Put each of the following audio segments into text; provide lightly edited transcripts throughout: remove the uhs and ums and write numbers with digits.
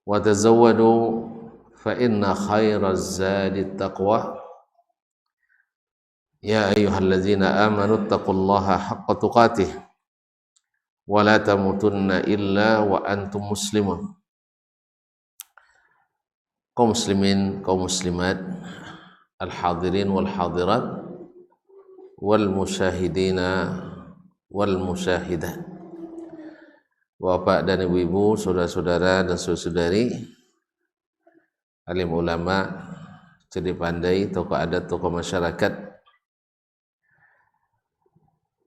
wa tazawwadu fa inna khairaz zadi taqwa ya ayyuhalladzina amanu taqullaha haqqa tuqatih wa la tamutunna illa wa antum muslimun. Kaum muslimin, kaum muslimat, al-hadirin wal hadirat wal musyahidina wal musyahidat, Bapak dan ibu-ibu, saudara-saudara dan saudari, alim ulama, cerdik pandai, tokoh adat, tokoh masyarakat,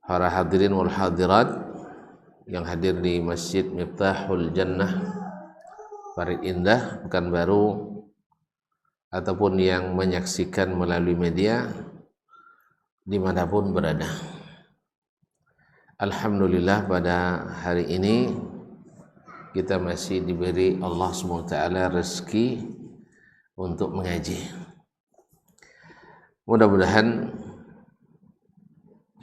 para hadirin wal hadirat yang hadir di Masjid Miftahul Jannah Parit Indah, Pekanbaru, ataupun yang menyaksikan melalui media dimanapun berada. Alhamdulillah, pada hari ini kita masih diberi Allah SWT rezeki untuk mengaji. Mudah-mudahan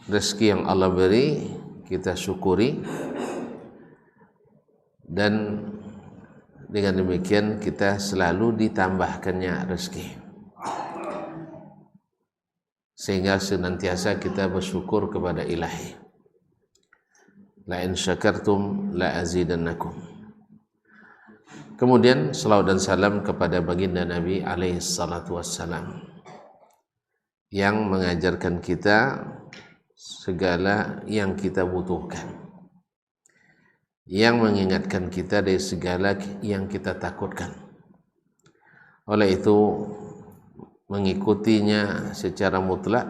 rezeki yang Allah beri kita syukuri, dan dengan demikian kita selalu ditambahkannya rezeki, sehingga senantiasa kita bersyukur kepada Ilahi. La in syakartum la azidannakum. Kemudian salawat dan salam kepada baginda Nabi alaihi salatu wassalam, yang mengajarkan kita segala yang kita butuhkan, yang mengingatkan kita dari segala yang kita takutkan. Oleh itu, mengikutinya secara mutlak,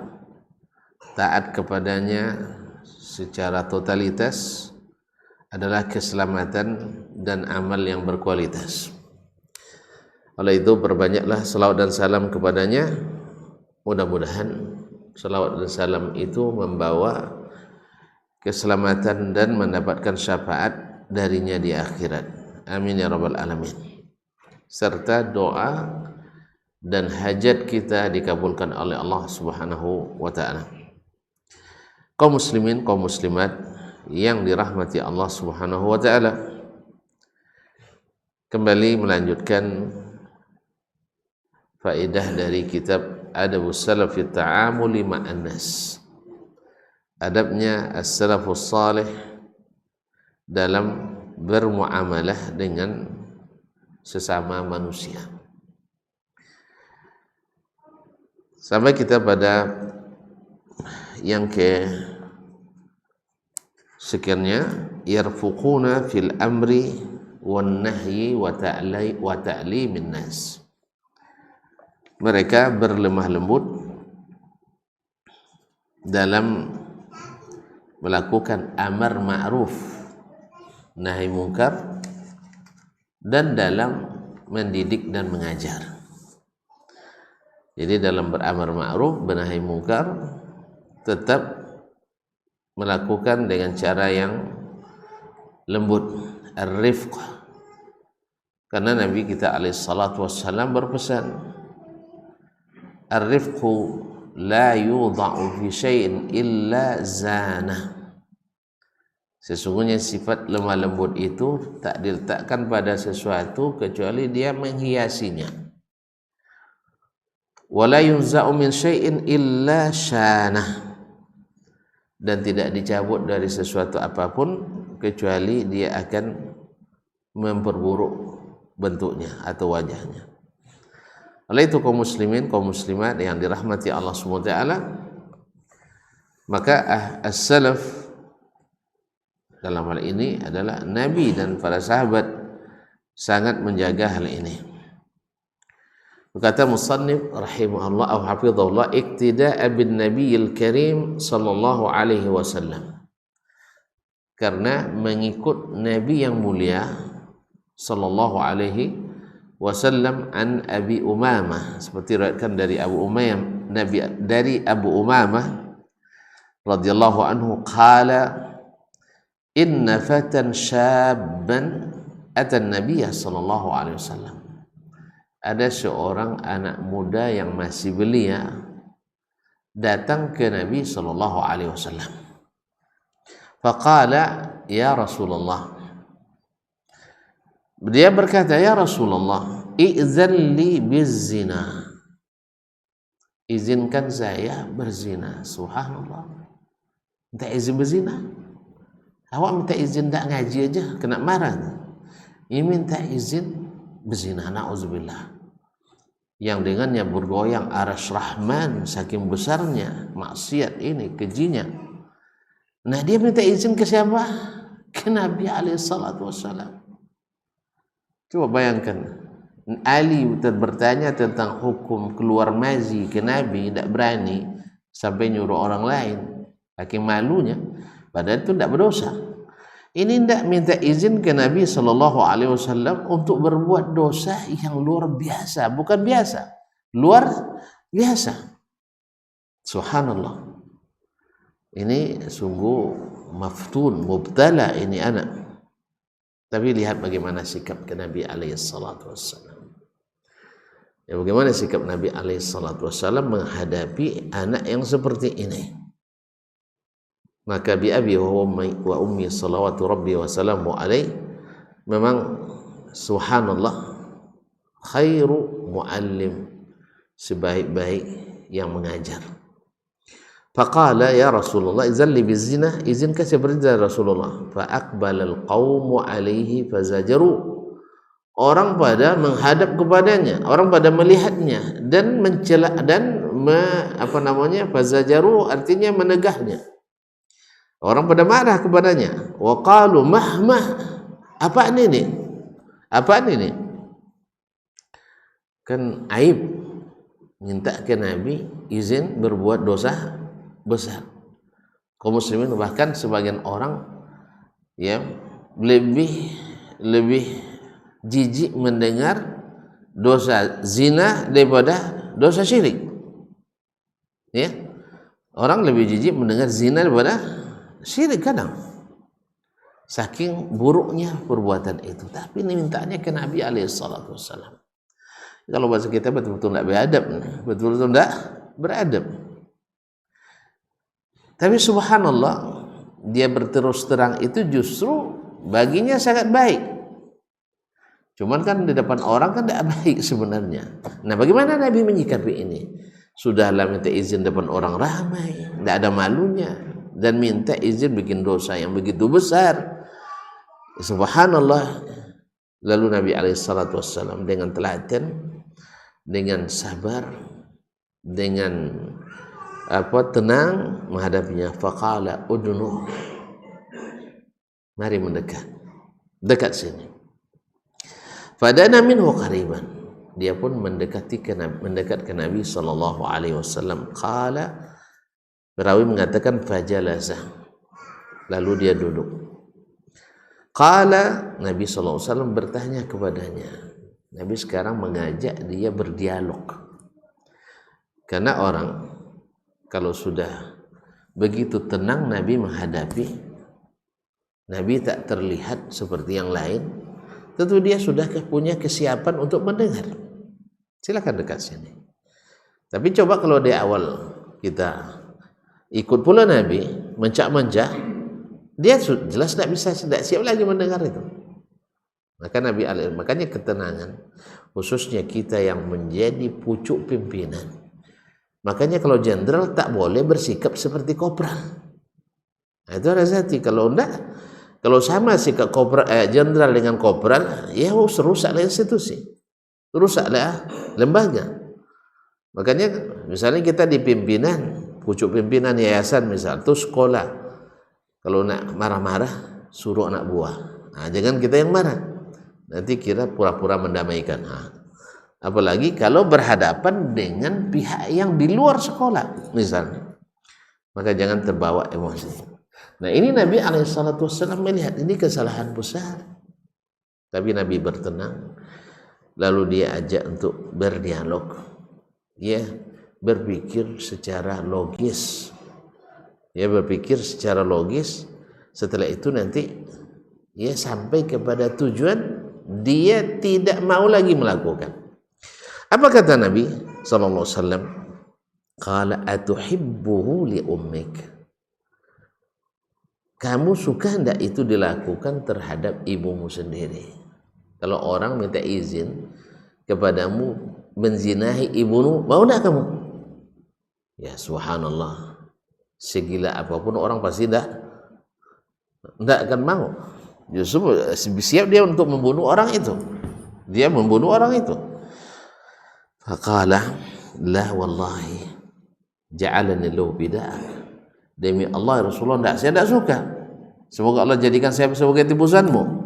taat kepadanya secara totalitas adalah keselamatan dan amal yang berkualitas. Oleh itu, perbanyaklah salawat dan salam kepadanya. Mudah-mudahan salawat dan salam itu membawa keselamatan dan mendapatkan syafaat darinya di akhirat. Amin ya rabbal alamin. Serta doa dan hajat kita dikabulkan oleh Allah Subhanahu wa ta'ala. Kaum muslimin, kaum muslimat yang dirahmati Allah Subhanahu wa ta'ala, kembali melanjutkan faedah dari kitab Adabus Salaf fi Ta'amuli ma'an nas, adabnya as-salafus salih dalam bermuamalah dengan sesama manusia. Sampai kita pada yang ke sekiannya, yarfuquna fil amri wan nahyi wa ta'limin nas. Mereka berlemah lembut dalam melakukan amar ma'ruf nahi mungkar, dan dalam mendidik dan mengajar. Jadi dalam beramar ma'ruf benahi mungkar tetap melakukan dengan cara yang lembut, ar-rifq. Karena Nabi kita alaihi salatu wassalam berpesan, ar-rifqu la yudha'u fi syai'in illa zana. Sesungguhnya sifat lemah lembut itu tak diletakkan pada sesuatu kecuali dia menghiasinya. Wala yunza'u min syai'in illa syanah. Dan tidak dicabut dari sesuatu apapun kecuali dia akan memperburuk bentuknya atau wajahnya. Oleh itu, kaum muslimin, kaum muslimat yang dirahmati Allah SWT, maka as-salaf dalam hal ini adalah Nabi dan para sahabat sangat menjaga hal ini. Berkata musannif rahimahullah au hafizahullah, iktida'a bin nabiyil karim sallallahu alaihi wasallam, karena mengikut Nabi yang mulia sallallahu alaihi wasallam. An Abi Umamah, seperti riwayatkan dari Abu Umamah, Nabi dari Abu Umamah radhiyallahu anhu, qala inna fatan syabban atan nabiyya sallallahu alaihi wasallam. Ada seorang anak muda yang masih belia datang ke Nabi sallallahu alaihi wasallam. Faqala ya Rasulullah, Dia berkata, ya Rasulullah, i'zan li bizzina, izinkan saya berzina. Subhanallah, minta izin berzina. Awak minta izin tak ngaji aja kena marah. Ini minta izin berzina, na'udzubillah, yang dengannya bergoyang arsy Rahman saking besarnya maksiat ini, kejinya. Nah, dia minta izin ke siapa? Ke Nabi alaihi salatu wassalam. Coba bayangkan, Ali bertanya tentang hukum keluar mazi ke Nabi, tidak berani sampai nyuruh orang lain, saking malunya, padahal itu tidak berdosa. Ini tidak minta izin ke Nabi SAW untuk berbuat dosa yang luar biasa, bukan biasa, luar biasa. Subhanallah, ini sungguh maftun, mubtala ini anak. Tapi lihat bagaimana sikap ke Nabi SAW. Ya, bagaimana sikap Nabi SAW menghadapi anak yang seperti ini. Maka bi abi wa ummi salawatu rabbi wa salamu alaih, memang subhanallah khairu muallim, sebaik-baik yang mengajar. Faqala ya Rasulullah izalli bizina, izinkah saya berzina Rasulullah. Fa aqbalal qaumu alaihi fazajaru, orang pada menghadap kepadanya, orang pada melihatnya dan mencela dan fazajaru artinya menegahnya. Orang pada marah kepadanya. Wa qalu mahmah, apaan ini? Apaan ini? Kan aib minta ke Nabi izin berbuat dosa besar. Kaum muslimin bahkan sebagian orang ya lebih jijik mendengar dosa zina daripada dosa syirik. Ya. Orang lebih jijik mendengar zina daripada syirik kadang, saking buruknya perbuatan itu. Tapi ini mintanya ke Nabi alaihissalatu wassalam. Kalau bahasa kita betul-betul tidak beradab, betul-betul tidak beradab. Tapi subhanallah, dia berterus terang itu justru baginya sangat baik. Cuman kan di depan orang kan tidak baik sebenarnya. Nah, bagaimana Nabi menyikapi ini? Sudahlah minta izin depan orang ramai, tidak ada malunya, dan minta izin bikin dosa yang begitu besar. Subhanallah. Lalu Nabi SAW dengan telaten, dengan sabar, dengan tenang menghadapinya. Faqala udnu, mari mendekat, dekat sini. Fadana minhu qariban, dia pun mendekat ke Nabi SAW. Qala, perawi mengatakan fajalasa, lalu dia duduk. Qala, Nabi SAW bertanya kepadanya. Nabi sekarang mengajak dia berdialog. Karena orang kalau sudah begitu tenang Nabi menghadapi, Nabi tak terlihat seperti yang lain, tentu dia sudah punya kesiapan untuk mendengar. Silakan dekat sini. Tapi coba kalau di awal kita ikut pula Nabi mencak-mencak, dia jelas tidak siap lagi mendengar itu. Maka makanya ketenangan, khususnya kita yang menjadi pucuk pimpinan. Makanya kalau jenderal tak boleh bersikap seperti kopral. Nah, itu razati. Kalau enggak, kalau sama sikap jenderal dengan kopral, ya rusaklah institusi, rusaklah lembaga. Makanya misalnya kita di pimpinan, pucuk pimpinan yayasan misal, itu sekolah. Kalau nak marah-marah, suruh anak buah. Nah, jangan kita yang marah. Nanti kira pura-pura mendamaikan. Nah, apalagi kalau berhadapan dengan pihak yang di luar sekolah, misalnya. Maka jangan terbawa emosi. Nah, ini Nabi SAW melihat ini kesalahan besar. Tapi Nabi bertenang. Lalu dia ajak untuk berdialog. Ya, berpikir secara logis. Ya, berpikir secara logis. Setelah itu nanti ya sampai kepada tujuan, dia tidak mau lagi melakukan. Apa kata Nabi SAW? Qala atuhibbuhu li ummik, kamu suka hendak itu dilakukan terhadap ibumu sendiri? Kalau orang minta izin kepadamu menzinahi ibumu, mau tidak kamu? Ya subhanallah, segila apapun orang pasti tidak akan mau. Justru siap dia untuk membunuh orang itu. Dia membunuh orang itu. Faqala la wallahi ja'alani lahu bida'ak. Demi Allah Rasulullah, saya tidak suka. Semoga Allah jadikan saya sebagai tebusanmu.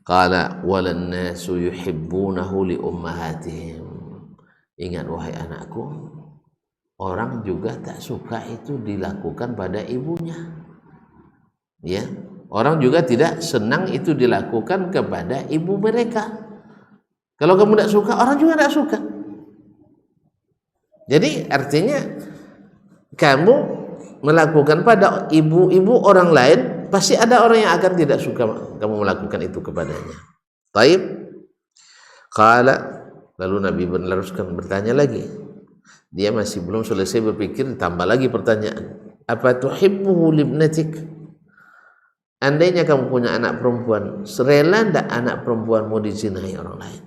Qala walan nasu yuhibbunahu li ummahatihim. Ingat wahai anakku, orang juga tak suka itu dilakukan pada ibunya. Ya, orang juga tidak senang itu dilakukan kepada ibu mereka. Kalau kamu tidak suka, orang juga tidak suka. Jadi artinya kamu melakukan pada ibu-ibu orang lain, pasti ada orang yang akan tidak suka kamu melakukan itu kepadanya. Taib. Qala, lalu Nabi meneruskan bertanya lagi. Dia masih belum selesai berpikir, tambah lagi pertanyaan. Apa tuhibbuhu libnatik? Andainya kamu punya anak perempuan, rela tidak anak perempuanmu dizinahi orang lain?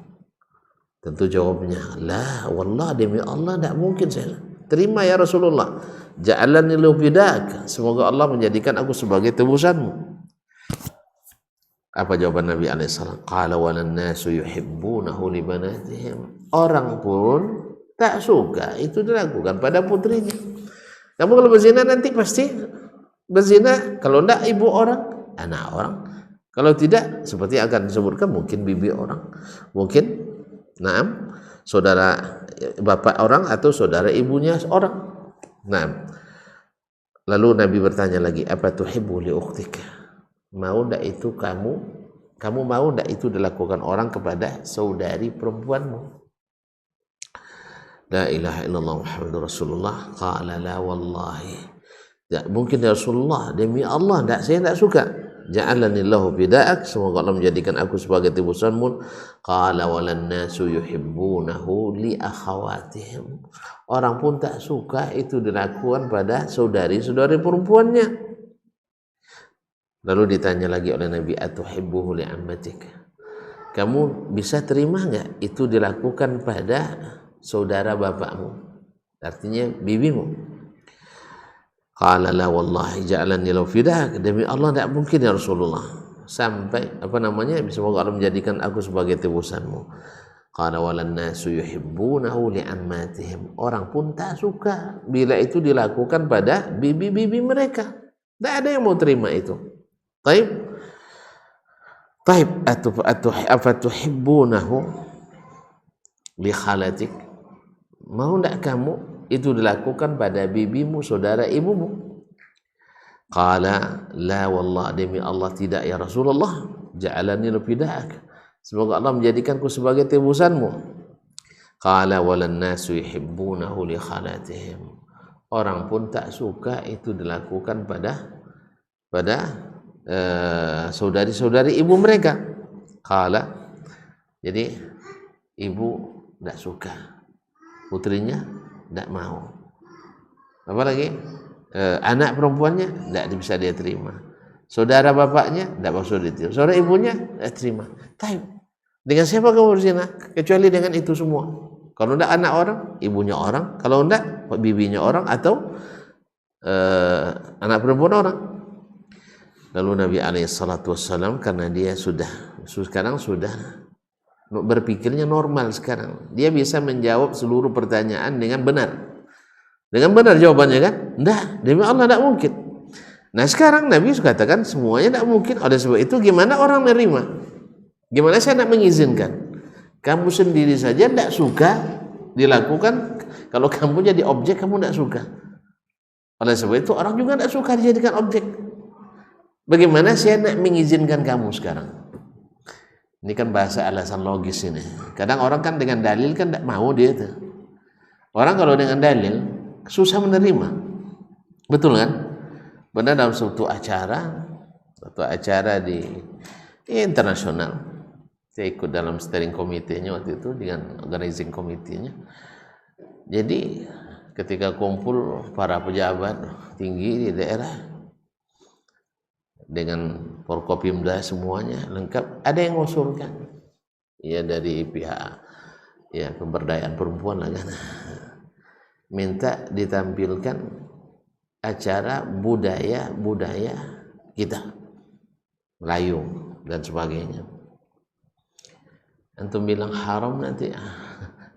Tentu jawabnya, la wallah, demi Allah tidak mungkin saya terima ya Rasulullah. Ja'alani lahu bidak, semoga Allah menjadikan aku sebagai tebusanmu. Apa jawaban Nabi alaihissalam? Qala walan nasu yuhibbunahu li banatihim. Orang pun tak suka itu dilakukan pada putrinya. Kamu kalau berzina nanti pasti berzina, kalau tidak ibu orang, anak orang. Kalau tidak, seperti akan disebutkan, mungkin bibi orang, mungkin saudara bapak orang atau saudara ibunya orang. Lalu Nabi bertanya lagi, apa tuhibbu li ukhtika? Mau ndak itu kamu mau ndak itu dilakukan orang kepada saudari perempuanmu? La ilaha illallah Muhammadur Rasulullah. Qala la wallahi, tidak mungkin ya Rasulullah, demi Allah saya tidak suka. Ja'alani lahu bida'ak, semoga Allah menjadikan aku sebagai tebusanmu. Qala walan nasu yuhibbunahu li akhawatihim. Orang pun tak suka itu dilakukan pada saudari-saudari perempuannya. Lalu ditanya lagi oleh Nabi, atuhibbuhu li ammatik? Kamu bisa terima enggak itu dilakukan pada saudara bapakmu? Artinya bibimu. Qala la wallahi ja'alani lahu fidak, demi Allah tidak mungkin ya Rasulullah, sampai semoga Allah menjadikan aku sebagai tebusanmu. Qala walan nasu yuhibbunahu li ammatihim. Orang pun tak suka bila itu dilakukan pada bibi-bibi mereka. Tidak ada yang mau terima itu. Taib afatuhibbunahu li khalatik. Mau tidak kamu itu dilakukan pada bibimu, saudara ibumu? Qala la wallah, demi Allah tidak ya Rasulullah. Ja'alani bidak, semoga Allah menjadikanku sebagai tebusanmu. Qala walan nasu yuhibbunahu li khalatihim. Orang pun tak suka itu dilakukan pada saudari-saudari ibu mereka. Qala, jadi ibu tidak suka, putrinya tidak mau. Apalagi anak perempuannya tidak bisa dia terima. Saudara bapaknya tidak maksud diterima. Saudara ibunya tidak terima. Taib. Dengan siapa kamu berzina? Kecuali dengan itu semua. Kalau tidak anak orang, ibunya orang. Kalau tidak, bibinya orang atau anak perempuan orang. Lalu Nabi SAW, karena dia sekarang sudah berpikirnya normal sekarang, dia bisa menjawab seluruh pertanyaan dengan benar. Dengan benar jawabannya kan? Enggak, demi Allah tidak mungkin. Nah sekarang Nabi katakan semuanya tidak mungkin. Oleh sebab itu gimana orang menerima? Gimana saya tidak mengizinkan? Kamu sendiri saja tidak suka dilakukan. Kalau kamu jadi objek, kamu tidak suka. Oleh sebab itu orang juga tidak suka dijadikan objek. Bagaimana saya tidak mengizinkan kamu sekarang? Ini kan bahasa alasan logis ini. Kadang orang kan dengan dalil kan tidak mau dia itu. Orang kalau dengan dalil susah menerima. Betul kan? Benar, dalam suatu acara di internasional, saya ikut dalam steering committee-nya waktu itu, dengan organizing committee-nya. Jadi ketika kumpul para pejabat tinggi di daerah dengan Forkopimda semuanya lengkap, ada yang mengusulkan ya dari pihak ya pemberdayaan perempuan lah kan, minta ditampilkan acara budaya kita, Melayu dan sebagainya. Antum bilang haram nanti,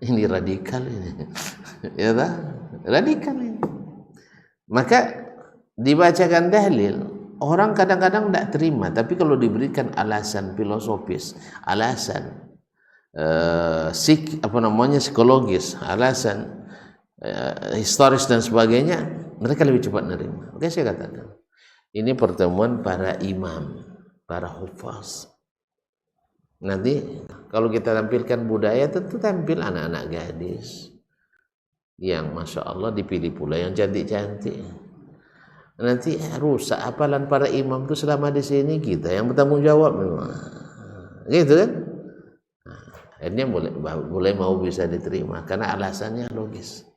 ini radikal ini, ya tak? Radikal ini. Maka dibacakan dalil, orang kadang-kadang tidak terima, tapi kalau diberikan alasan filosofis, alasan psikologis, alasan historis dan sebagainya, mereka lebih cepat menerima. Oke, saya katakan ini pertemuan para imam, para hufaz. Nanti kalau kita tampilkan budaya, tentu tampil anak-anak gadis yang masya Allah, dipilih pula yang cantik-cantik. Nanti rusak hafalan para imam itu selama di sini, kita yang bertanggung jawab memang. Gitu kan? Akhirnya mulai mau bisa diterima karena alasannya logis.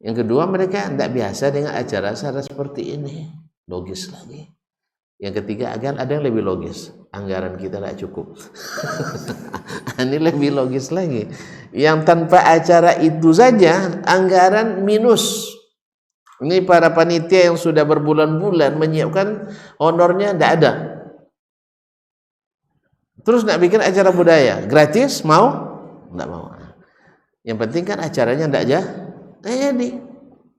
Yang kedua, mereka tidak biasa dengan acara-acara seperti ini, logis lagi. Yang ketiga, agar ada yang lebih logis, anggaran kita tidak cukup. Ini lebih logis lagi, yang tanpa acara itu saja anggaran minus. Ini para panitia yang sudah berbulan-bulan menyiapkan, honornya tidak ada. Terus nak bikin acara budaya gratis, mau? Tidak mau. Yang penting kan acaranya tidak jadi.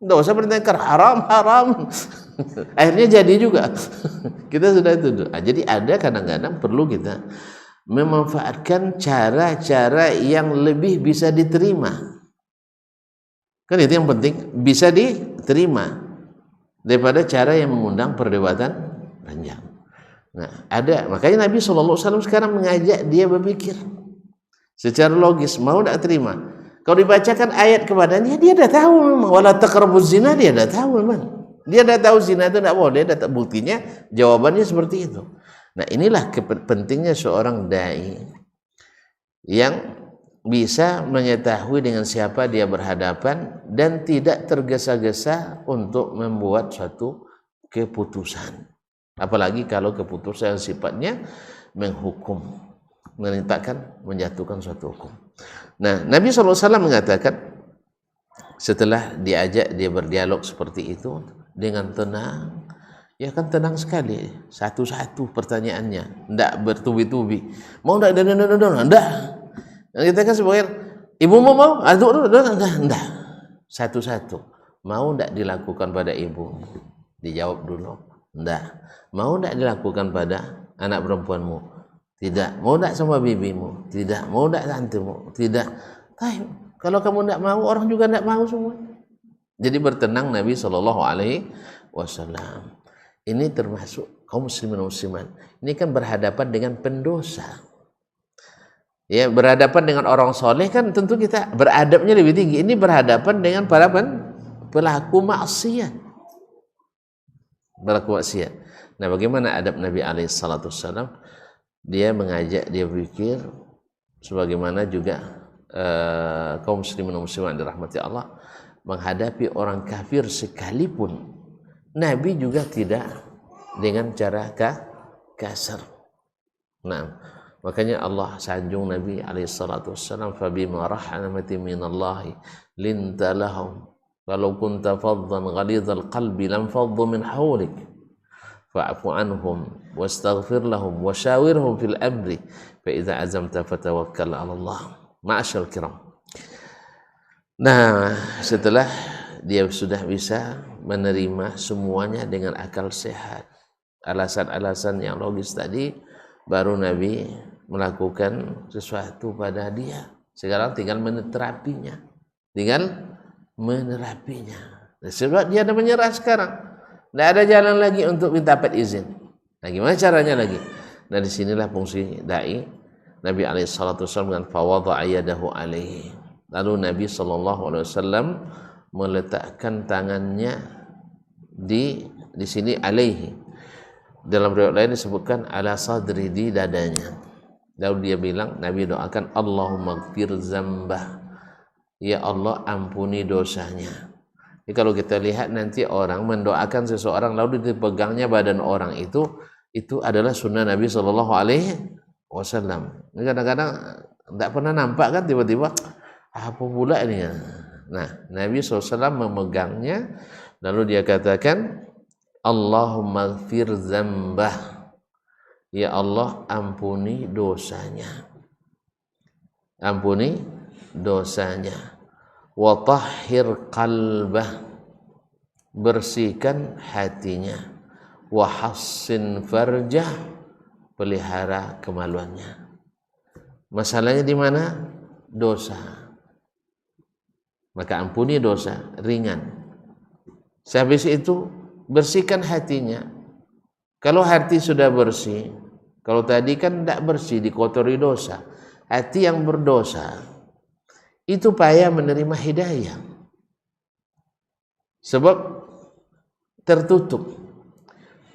Tidak usah bertengkar haram. Akhirnya jadi juga. Kita sudah tuduh. Jadi ada kadang-kadang perlu kita memanfaatkan cara-cara yang lebih bisa diterima. Kan itu yang penting, bisa diterima daripada cara yang mengundang perdebatan panjang. Nah, ada, makanya Nabi SAW sekarang mengajak dia berpikir secara logis, mau tidak terima. Kalau dibacakan ayat kepadanya, dia dah tahu memang. Wala taqrabuz zina, dia dah tahu memang. Dia dah tahu zina itu tidak boleh, dah buktinya jawabannya seperti itu. Nah, inilah pentingnya seorang dai yang bisa mengetahui dengan siapa dia berhadapan dan tidak tergesa-gesa untuk membuat suatu keputusan. Apalagi kalau keputusan sifatnya menghukum, menetapkan, menjatuhkan suatu hukum. Nah, Nabi SAW mengatakan setelah diajak dia berdialog seperti itu dengan tenang, ya kan tenang sekali, satu-satu pertanyaannya, tidak bertubi-tubi. Mau tidak? Tidak. Kita kan sebagian, ibu mau? Tidak. Satu-satu. Mau tidak dilakukan pada ibu? Dijawab dulu. Tidak. Mau tidak dilakukan pada anak perempuanmu? Tidak. Mau tidak sama bibimu? Tidak. Mau tidak tantemu? Tidak. Kalau kamu tidak mau, orang juga tidak mau semua. Jadi bertenang Nabi SAW. Ini termasuk kaum muslimin muslimat. Ini kan berhadapan dengan pendosa. Ya, berhadapan dengan orang soleh kan tentu kita beradabnya lebih tinggi. Ini berhadapan dengan para pelaku maksiat. Nah, bagaimana adab Nabi SAW? Dia mengajak dia berpikir sebagaimana juga kaum muslimin muslimat dirahmati Allah menghadapi orang kafir sekalipun. Nabi juga tidak dengan cara kasar. Nah, makanya Allah sanjung Nabi SAW, fabima rahmatin minallahi linta lahum walau kunta faddan ghalidhal qalbi lam faddu min hawlik fa'fu anhum wastaghfir lahum washawirhum fil amri fa idza azamta fatawakkal 'ala Allah. Ma'asyal kiram. Nah, setelah dia sudah bisa menerima semuanya dengan akal sehat, alasan-alasan yang logis tadi, baru Nabi melakukan sesuatu pada dia. Sekarang tinggal menerapinya. Sebab dia ada menyerah sekarang. Tidak ada jalan lagi untuk minta izin. Nah, gimana caranya lagi? Nah, disinilah fungsi dai. Nabi SAW dengan fawadha'a yadahu alaihi. Lalu Nabi SAW meletakkan tangannya di sini alaihi. Dalam riwayat lain disebutkan ala sadri, di dadanya. Lalu dia bilang, Nabi doakan, Allahumma gfir zambah, ya Allah ampuni dosanya. Jadi kalau kita lihat nanti orang mendoakan seseorang lalu dipegangnya badan orang itu adalah sunnah Nabi SAW. Kadang-kadang tidak pernah nampak kan, tiba-tiba apa pula ini. Nah, Nabi SAW memegangnya, lalu dia katakan, Allahumma ighfir dzambah, ya Allah ampuni dosanya, ampuni dosanya, wa tahhir qalbah, bersihkan hatinya, wa hassin farjah, pelihara kemaluannya. Masalahnya di mana? Dosa. Maka ampuni dosa, ringan. Sehabis itu bersihkan hatinya. Kalau hati sudah bersih, kalau tadi kan tidak bersih, dikotori dosa, hati yang berdosa itu payah menerima hidayah, sebab tertutup.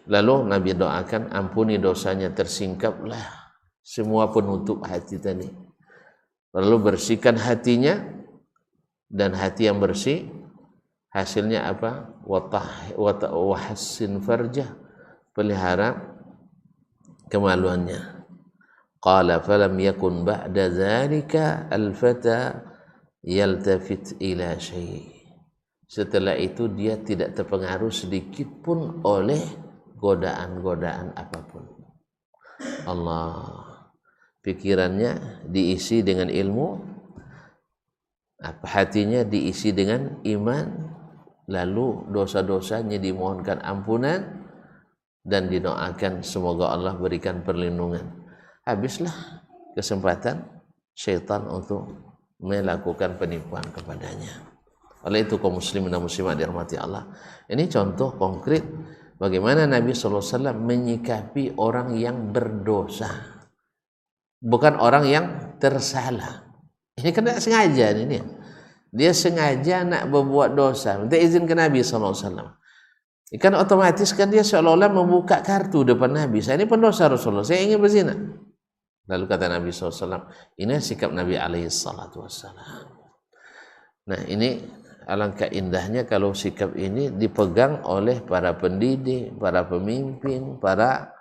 Lalu Nabi doakan, ampuni dosanya, tersingkaplah semua penutup hati tadi. Lalu bersihkan hatinya, dan hati yang bersih hasilnya apa? Wa hassin farjah, pelihara kemaluannya. Qala falam yakun ba'da dzalika al-fata yaltafit ila syai'. Setelah itu dia tidak terpengaruh sedikit pun oleh godaan-godaan apapun. Allah, pikirannya diisi dengan ilmu, hatinya diisi dengan iman, lalu dosa-dosanya dimohonkan ampunan dan didoakan semoga Allah berikan perlindungan. Habislah kesempatan syaitan untuk melakukan penipuan kepadanya. Oleh itu kaum muslimin dan muslimat dirahmati Allah, ini contoh konkret bagaimana Nabi SAW menyikapi orang yang berdosa, bukan orang yang tersalah. Ini kan tidak sengaja ini. Dia sengaja nak berbuat dosa, minta izin ke Nabi SAW. Kan otomatis kan dia seolah-olah membuka kartu depan Nabi. Saya ini pendosa Rasulullah, saya ingin berzina. Lalu kata Nabi SAW, ini sikap Nabi SAW. Nah, ini alangkah indahnya kalau sikap ini dipegang oleh para pendidik, para pemimpin, para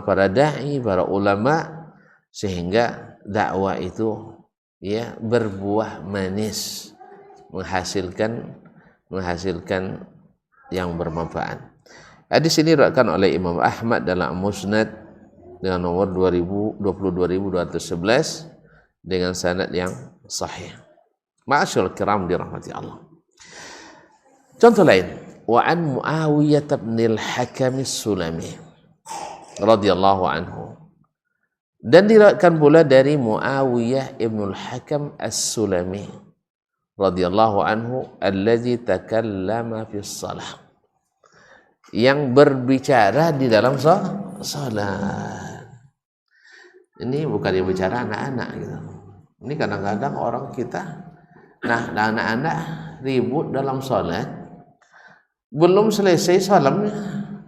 para dai, para ulama, sehingga dakwah itu ya berbuah manis, menghasilkan yang bermanfaat. Hadis ini diriwayatkan oleh Imam Ahmad dalam Musnad dengan nomor 22.211 dengan sanad yang sahih. Ma'asyiral kiram dirahmati Allah. Contoh lain, wa an Muawiyah bin al-Hakam as-Sulami radhiyallahu anhu. Dan diriwayatkan pula dari Muawiyah ibn al-Hakam as-Sulami radhiyallahu anhu, allazi takallama fi shalah, yang berbicara di dalam salat. Ini bukan yang bicara anak-anak gitu. Ini kadang-kadang orang kita, nah anak-anak ribut dalam salat, belum selesai salamnya,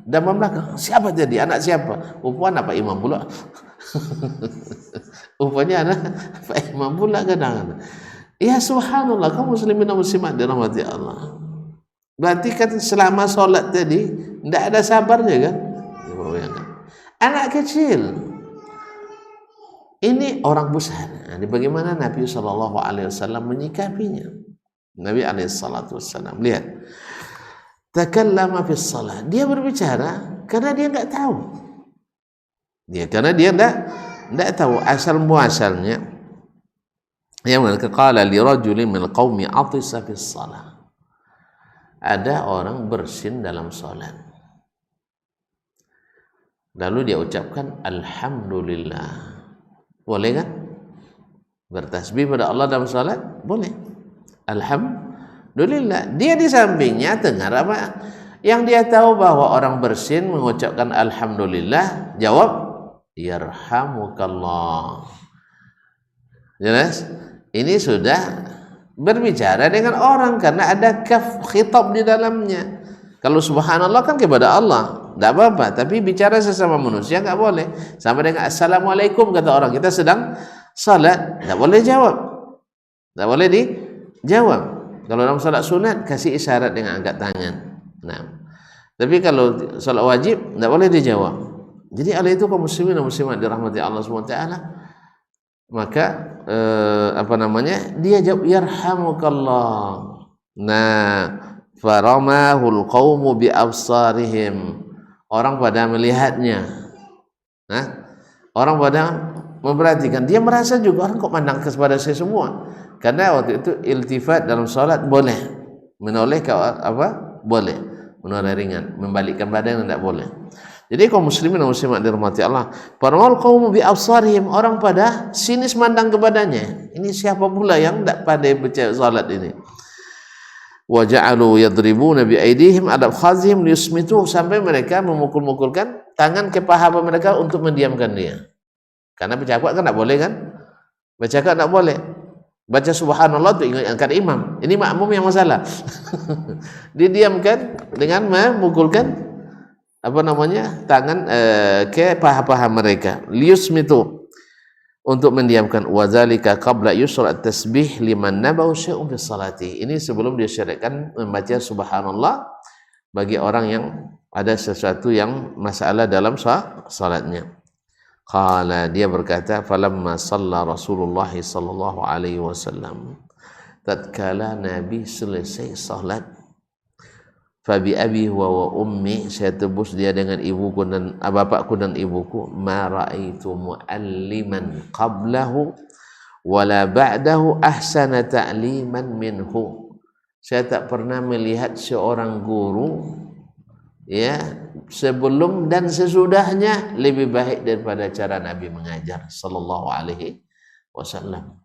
dan belakang siapa jadi anak siapa? Rupanya Pak Imam pula. Rupanya anak Pak Imam pula kadang-kadang. Ya subhanallah, kaum muslimin dan muslimat dirahmati Allah. Berarti kan selama solat tadi tidak ada sabarnya kan? Anak kecil, ini orang besar. Nah, bagaimana Nabi SAW menyikapinya? Nabi SAW, lihat, takallama fi shalah, dia berbicara karena dia enggak tahu. Karena dia enggak tahu asal muasalnya. Yang qala li rajulin min qaumi atisa fi shalah. Ada orang bersin dalam salat. Lalu dia ucapkan alhamdulillah. Boleh kan? Bertasbih pada Allah dalam salat? Boleh. Alhamdulillah. Dia di sampingnya dengar apa? Yang dia tahu bahwa orang bersin mengucapkan alhamdulillah, jawab yarhamukallah. Jelas? Ini sudah berbicara dengan orang karena ada kaf khitab di dalamnya. Kalau subhanallah kan kepada Allah, tidak apa-apa. Tapi bicara sesama manusia enggak boleh. Sama dengan assalamualaikum kata orang, kita sedang salat, tidak boleh jawab. Tidak boleh dijawab. Kalau dalam salat sunat kasih isyarat dengan angkat tangan. Nah, tapi kalau salat wajib tidak boleh dijawab. Jadi oleh itu kaum muslimin dan muslimat dirahmati Allah SWT, maka dia jawab yarhamukallah. Nah, faramahul qaumu bi absarihim, orang pada melihatnya. Nah, orang pada memperhatikan, dia merasa juga orang kok mandang kepada saya semua. Karena waktu itu iltifat dalam salat boleh, menoleh ke apa boleh, menoleh ringan, membalikkan badan tidak boleh. Jadi kaum muslimin dan muslimat dirahmati Allah, faramahul qaumu bi absarihim, orang pada sinis mandang kepadanya. Ini siapa pula yang tidak pandai baca salat ini? Wa ja'alu yadribuna bi aydihim adab khazihim liyusmitu, sampai mereka memukul-mukulkan tangan ke paha mereka untuk mendiamkan dia. Karena bercakap kan tak boleh kan? Bercakap tak boleh. Baca subhanallah itu ingatkan imam. Ini makmum yang masalah. Didiamkan dengan memukulkan tangan ke paha-paha mereka. Liyusmitu, untuk mendiamkan. Wadzalika qabla yusra tasbih liman nabahu syai'un fi salati. Ini sebelum disyariatkan membaca subhanallah bagi orang yang ada sesuatu yang masalah dalam salatnya. Qala, dia berkata, falamma shalla Rasulullah sallallahu alaihi wasallam, tatkala Nabi selesai salat, fa bi abi wa ummi, saya tebus dia dengan ibuku dan bapakku dan ibuku, ma raaitu mualliman qablahu wala ba'dahu ahsana ta'liman minhu. Saya tak pernah melihat seorang guru ya sebelum dan sesudahnya lebih baik daripada cara Nabi mengajar sallallahu alaihi wasallam.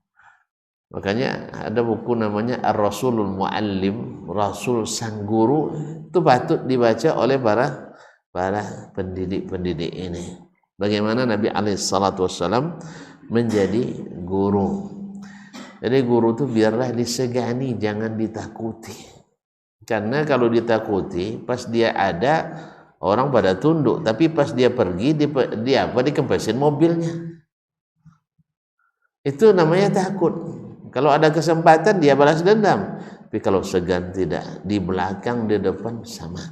Makanya ada buku namanya Ar-Rasulul Muallim, Rasul sang guru, itu patut dibaca oleh para pendidik-pendidik ini. Bagaimana Nabi alaihi salatu wasallam menjadi guru. Jadi guru itu biarlah disegani, jangan ditakuti. Karena kalau ditakuti, pas dia ada orang pada tunduk, tapi pas dia pergi dia dikempesin mobilnya. Itu namanya takut. Kalau ada kesempatan dia balas dendam, tapi kalau segan tidak, di belakang di depan sama.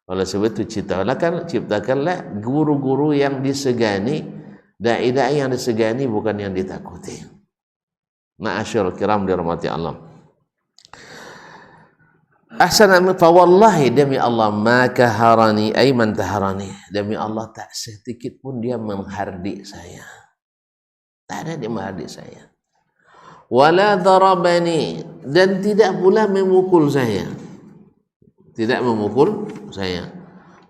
Oleh sebab itu ciptakanlah guru-guru yang disegani, dai-dai yang disegani, bukan yang ditakuti. Ma'asyarul kiram dirahmati Allah. Ahsana, fa wallahi, demi Allah, ma kaharani ay man taharani, demi Allah tak sedikit pun dia menghardik saya. Tak ada dia menghardik saya. Wala darabani, dan tidak pula memukul saya. Tidak memukul saya.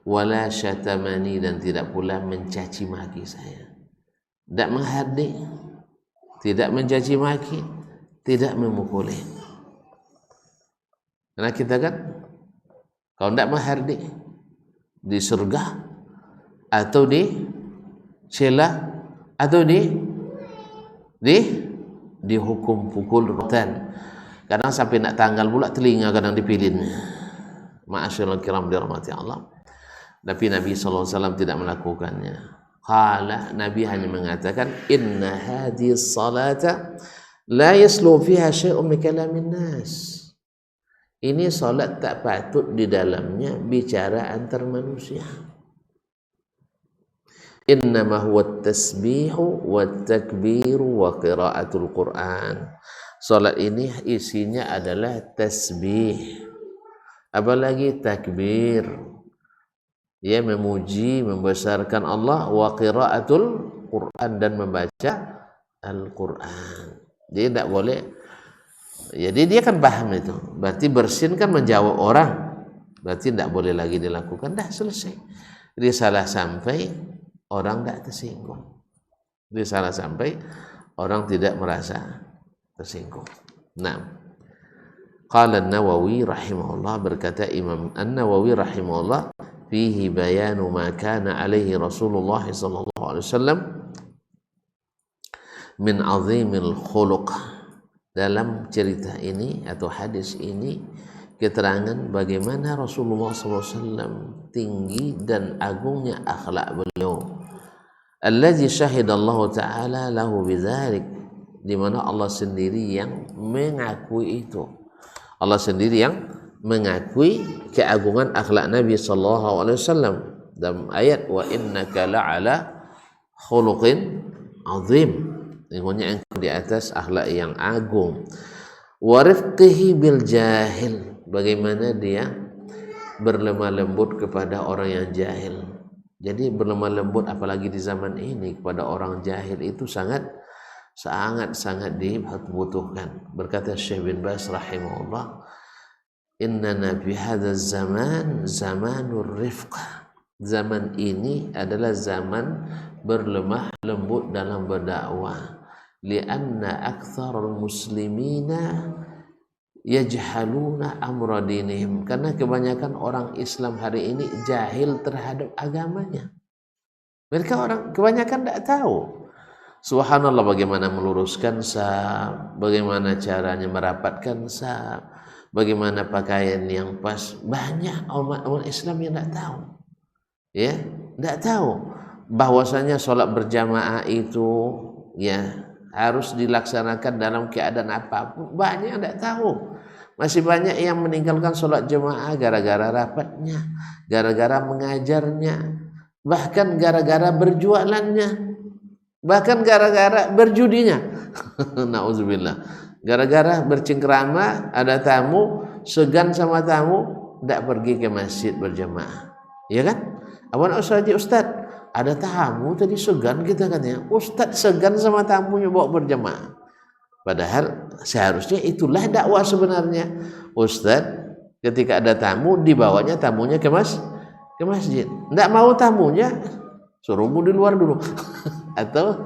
Wala syatamani, dan tidak pula mencaci maki saya. Tidak menghardik, tidak mencaci maki, tidak memukuli. Karena kita kan kalau tidak menghardik, di surga atau di cela atau dihukum pukul rotan. Kadang sampai nak tanggal pula telinga kadang dipilin. Ma'asyiral kiram dirahmati Allah. Tapi Nabi SAW tidak melakukannya. Qala, Nabi hanya mengatakan, inna hadhihi salata la yaslu fiha syai'un min kalamin nas. Ini salat tak patut di dalamnya bicara antar manusia. Innama huwa at-tasbihu wat-takbiru wa qiraatul Qur'an. Salat ini isinya adalah tasbih, apalagi takbir, ya, memuji, membesarkan Allah, wa qiraatul Qur'an, dan membaca Al-Qur'an. Dia tidak boleh. Jadi dia kan paham itu. Berarti bersin kan menjawab orang. Berarti tidak boleh lagi dilakukan. Dah selesai. Dia salah sampai orang tidak tersinggung. Dia salah sampai orang tidak merasa tersinggung. Nah, qala An-Nawawi rahimahullah, berkata Imam An-Nawawi rahimahullah, fihi bayanu ma kana alaihi Rasulullah sallallahu alaihi wasallam min azimil khuluq. Dalam cerita ini atau hadis ini keterangan bagaimana Rasulullah SAW tinggi dan agungnya akhlak beliau. Allazi syahidallahu ta'ala lahu bidzalik, di mana Allah sendiri yang mengakui itu. Allah sendiri yang mengakui keagungan akhlak Nabi sallallahu alaihi wasallam dalam ayat wa innaka la'ala khuluqin azim. Sesungguhnya engkau di atas akhlak yang agung. Wa rifqihi bil jahil, bagaimana dia berlemah lembut kepada orang yang jahil. Jadi berlemah lembut apalagi di zaman ini kepada orang jahil itu sangat dibutuhkan. Berkata Syekh bin Baz rahimahullah, inna fi hadzal zaman zamanur rifq. Zaman ini adalah zaman berlemah lembut dalam berdakwah. Lianna aktsarul muslimina yajhaluna amra dinihim, karena kebanyakan orang Islam hari ini jahil terhadap agamanya. Mereka kebanyakan tidak tahu. Subhanallah, bagaimana meluruskan saf, bagaimana caranya merapatkan saf, bagaimana pakaian yang pas. Banyak umat Islam yang tidak tahu. Ya, tidak tahu bahwasanya sholat berjamaah itu ya harus dilaksanakan dalam keadaan apapun. Banyak yang tidak tahu. Masih banyak yang meninggalkan sholat jemaah gara-gara rapatnya, gara-gara mengajarnya, bahkan gara-gara berjualannya, bahkan gara-gara berjudinya. Nauzubillah. Gara-gara bercengkrama, ada tamu, segan sama tamu, tidak pergi ke masjid berjemaah. Ya kan? Awan Ustaz, ada tamu tadi segan kita katanya. Ustaz segan sama tamunya bawa berjemaah. Padahal seharusnya itulah dakwah sebenarnya. Ustaz ketika ada tamu dibawanya tamunya ke masjid. Tidak mau tamunya suruh nunggu di luar dulu. Atau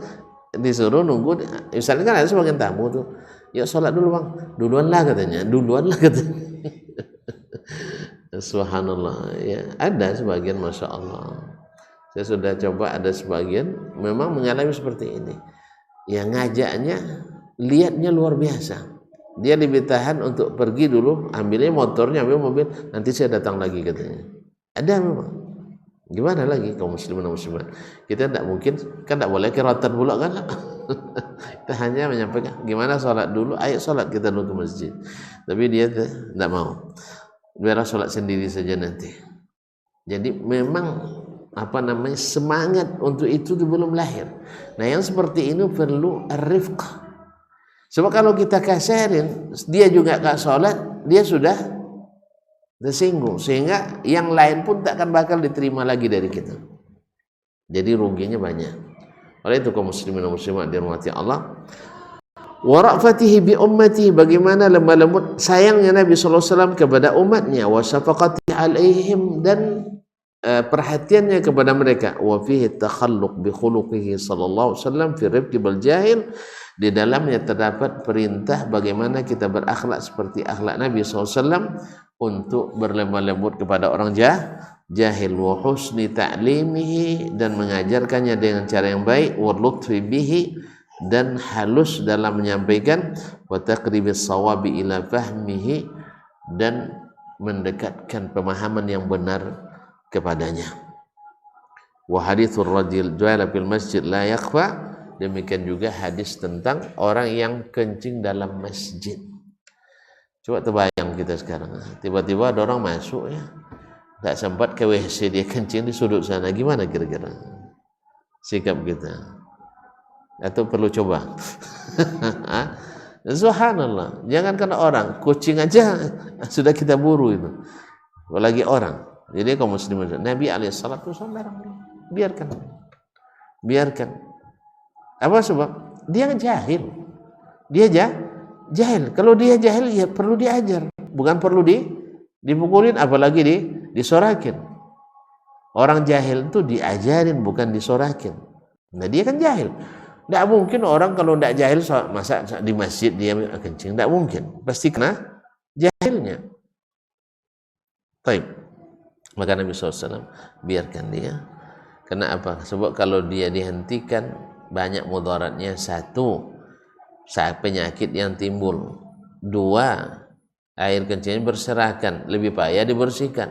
disuruh nunggu. Misalnya kan ada sebagian tamu tuh, ya sholat dulu bang, duluan lah katanya. Subhanallah, ya ada sebagian, masya Allah. Saya sudah coba, ada sebagian memang mengalami seperti ini. Yang ngajaknya, lihatnya luar biasa. Dia lebih tahan untuk pergi dulu, ambilnya motornya, ambil mobil, nanti saya datang lagi katanya. Ada memang. Gimana lagi kaum muslimin dan muslimat? Kita tidak mungkin, kan tidak boleh kerotan pula kan? Kita hanya menyampaikan gimana sholat dulu, ayo sholat kita dulu ke masjid. Tapi dia tidak mau. Biar sholat sendiri saja nanti. Jadi memang semangat untuk itu belum lahir. Nah yang seperti ini perlu rifq. Sebab kalau kita kasarin, dia juga gak sholat, dia sudah tersinggung, sehingga yang lain pun tak akan bakal diterima lagi dari kita. Jadi ruginya banyak. Oleh itu kaum muslimin dan muslimat dirahmati Allah, wa ra'fatihi bi ummati, bagaimana lemah lembut sayangnya Nabi sallallahu alaihi wasallam kepada umatnya, wa syafaqati alaihim, dan perhatiannya kepada mereka, wa fihi takhalluq bi khuluqihi sallallahu alaihi wasallam fi rifqi bil jahil, di dalamnya terdapat perintah bagaimana kita berakhlak seperti akhlak Nabi sallallahu alaihi wasallam untuk berlemah lembut kepada orang jahil, wa husni ta'limihi, dan mengajarkannya dengan cara yang baik, wa lutfi bihi, dan halus dalam menyampaikan, wa taqribis sawabi ila fahmihi, dan mendekatkan pemahaman yang benar kepadanya. Wa hadithur rajul juala fil masjid la yakhfa, demikian juga hadis tentang orang yang kencing dalam masjid. Coba terbayang kita sekarang, tiba-tiba ada orang masuk ya, tak sempat ke WC, dia kencing di sudut sana, gimana kira-kira sikap kita? Atau perlu coba? Subhanallah, jangankan orang, kucing aja sudah kita buru itu, apalagi orang. Jadi kaum muslimin, Nabi alaihissalatu wassalam biarkan. Apa sebab? Dia jahil. Jahil. Kalau dia jahil, ya perlu diajar, bukan perlu dipukulin, apalagi disorakin. Orang jahil itu diajarin, bukan disorakin. Nah dia kan jahil. Tidak mungkin orang kalau tidak jahil, masa di masjid dia kencing, tidak mungkin, pasti kena jahilnya. Baik, maka Nabi SAW biarkan dia. Kenapa? Sebab kalau dia dihentikan, banyak mudaratnya. Satu, saat penyakit yang timbul. Dua, air kencingnya berserakan, lebih payah dibersihkan,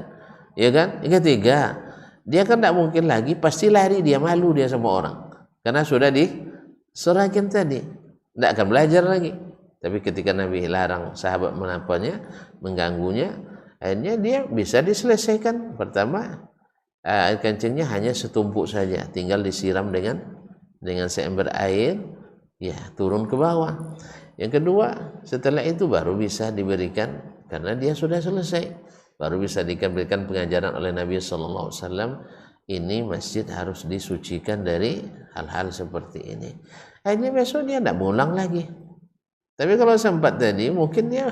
ya kan? Yang ketiga, dia kan tidak mungkin lagi, pasti lari, dia malu dia sama orang, karena sudah disorakin tadi, tidak akan belajar lagi. Tapi ketika Nabi larang sahabat mengganggunya, akhirnya dia bisa diselesaikan. Pertama, air kencingnya hanya setumpuk saja, tinggal disiram dengan seember air ya turun ke bawah. Yang kedua, setelah itu baru bisa diberikan, karena dia sudah selesai, baru bisa diberikan pengajaran oleh Nabi Sallallahu Alaihi Wasallam. Ini masjid harus disucikan dari hal-hal seperti ini. Akhirnya besok dia tidak mengulang lagi. Tapi kalau sempat tadi, mungkin dia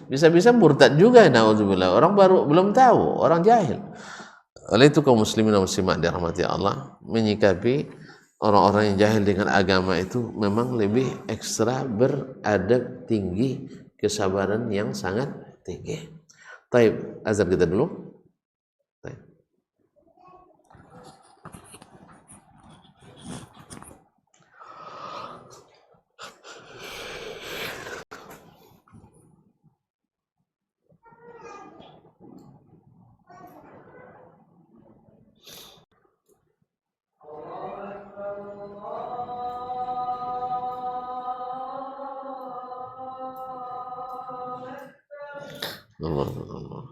bisa-bisa murtad juga. Na'udzubillah. Orang baru belum tahu, orang jahil. Oleh itu kaum muslimin dan muslimat dirahmati Allah, menyikapi orang-orang yang jahil dengan agama itu memang lebih ekstra beradab tinggi, kesabaran yang sangat tinggi. Taib, azab kita dulu. Taib. Allah Allah.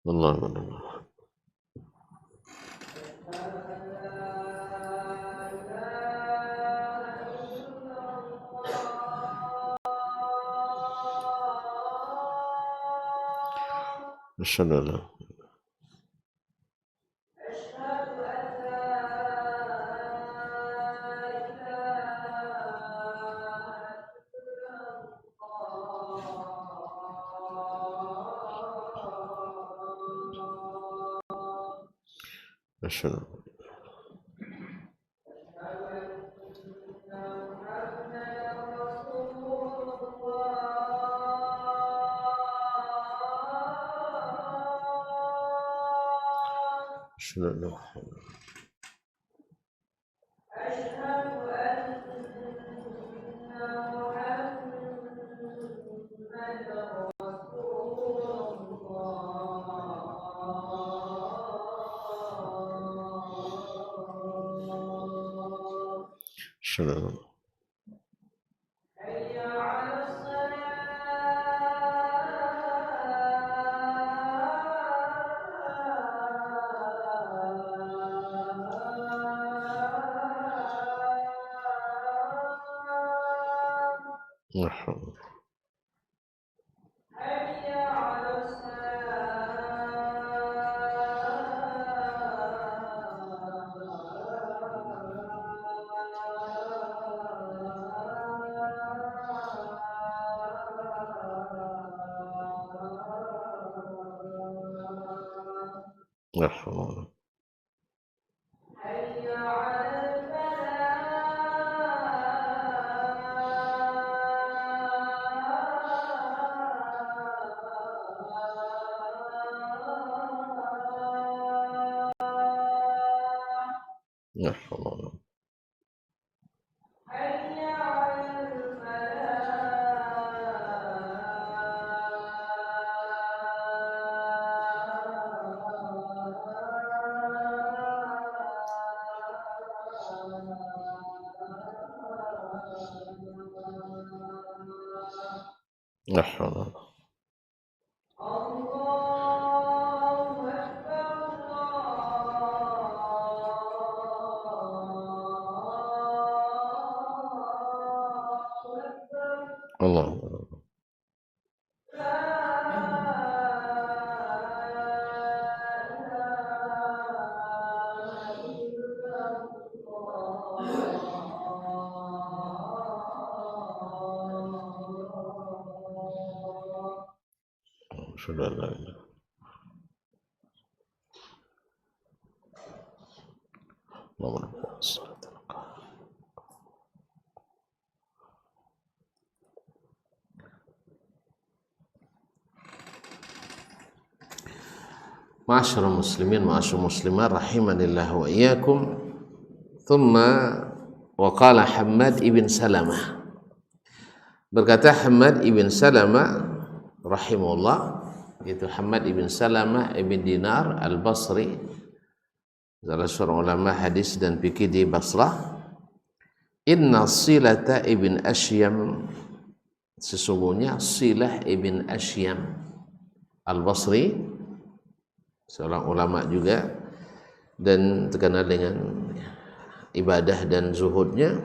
Allah Allah. Masyaallah. Masyaallah. Masyaallah. Masyaallah. Masyaallah. Masyaallah. Masyaallah. Masyaallah. Allah. Masyaallah. Allah. Ma'asyiral muslimin, ma'asyiral muslimat rahimanillah wa iyyakum. Thumma wa qala Hammad ibn Salamah. Berkata Hammad ibn Salamah rahimahullah, yaitu Hammad ibn Salamah ibn Dinar al-Basri, salah seorang ulama hadis dan fikih di Basrah. Inna Silata ibn Ashyam, sesungguhnya Silah ibn Ashyam Al-Basri, seorang ulama juga dan terkenal dengan ibadah dan zuhudnya,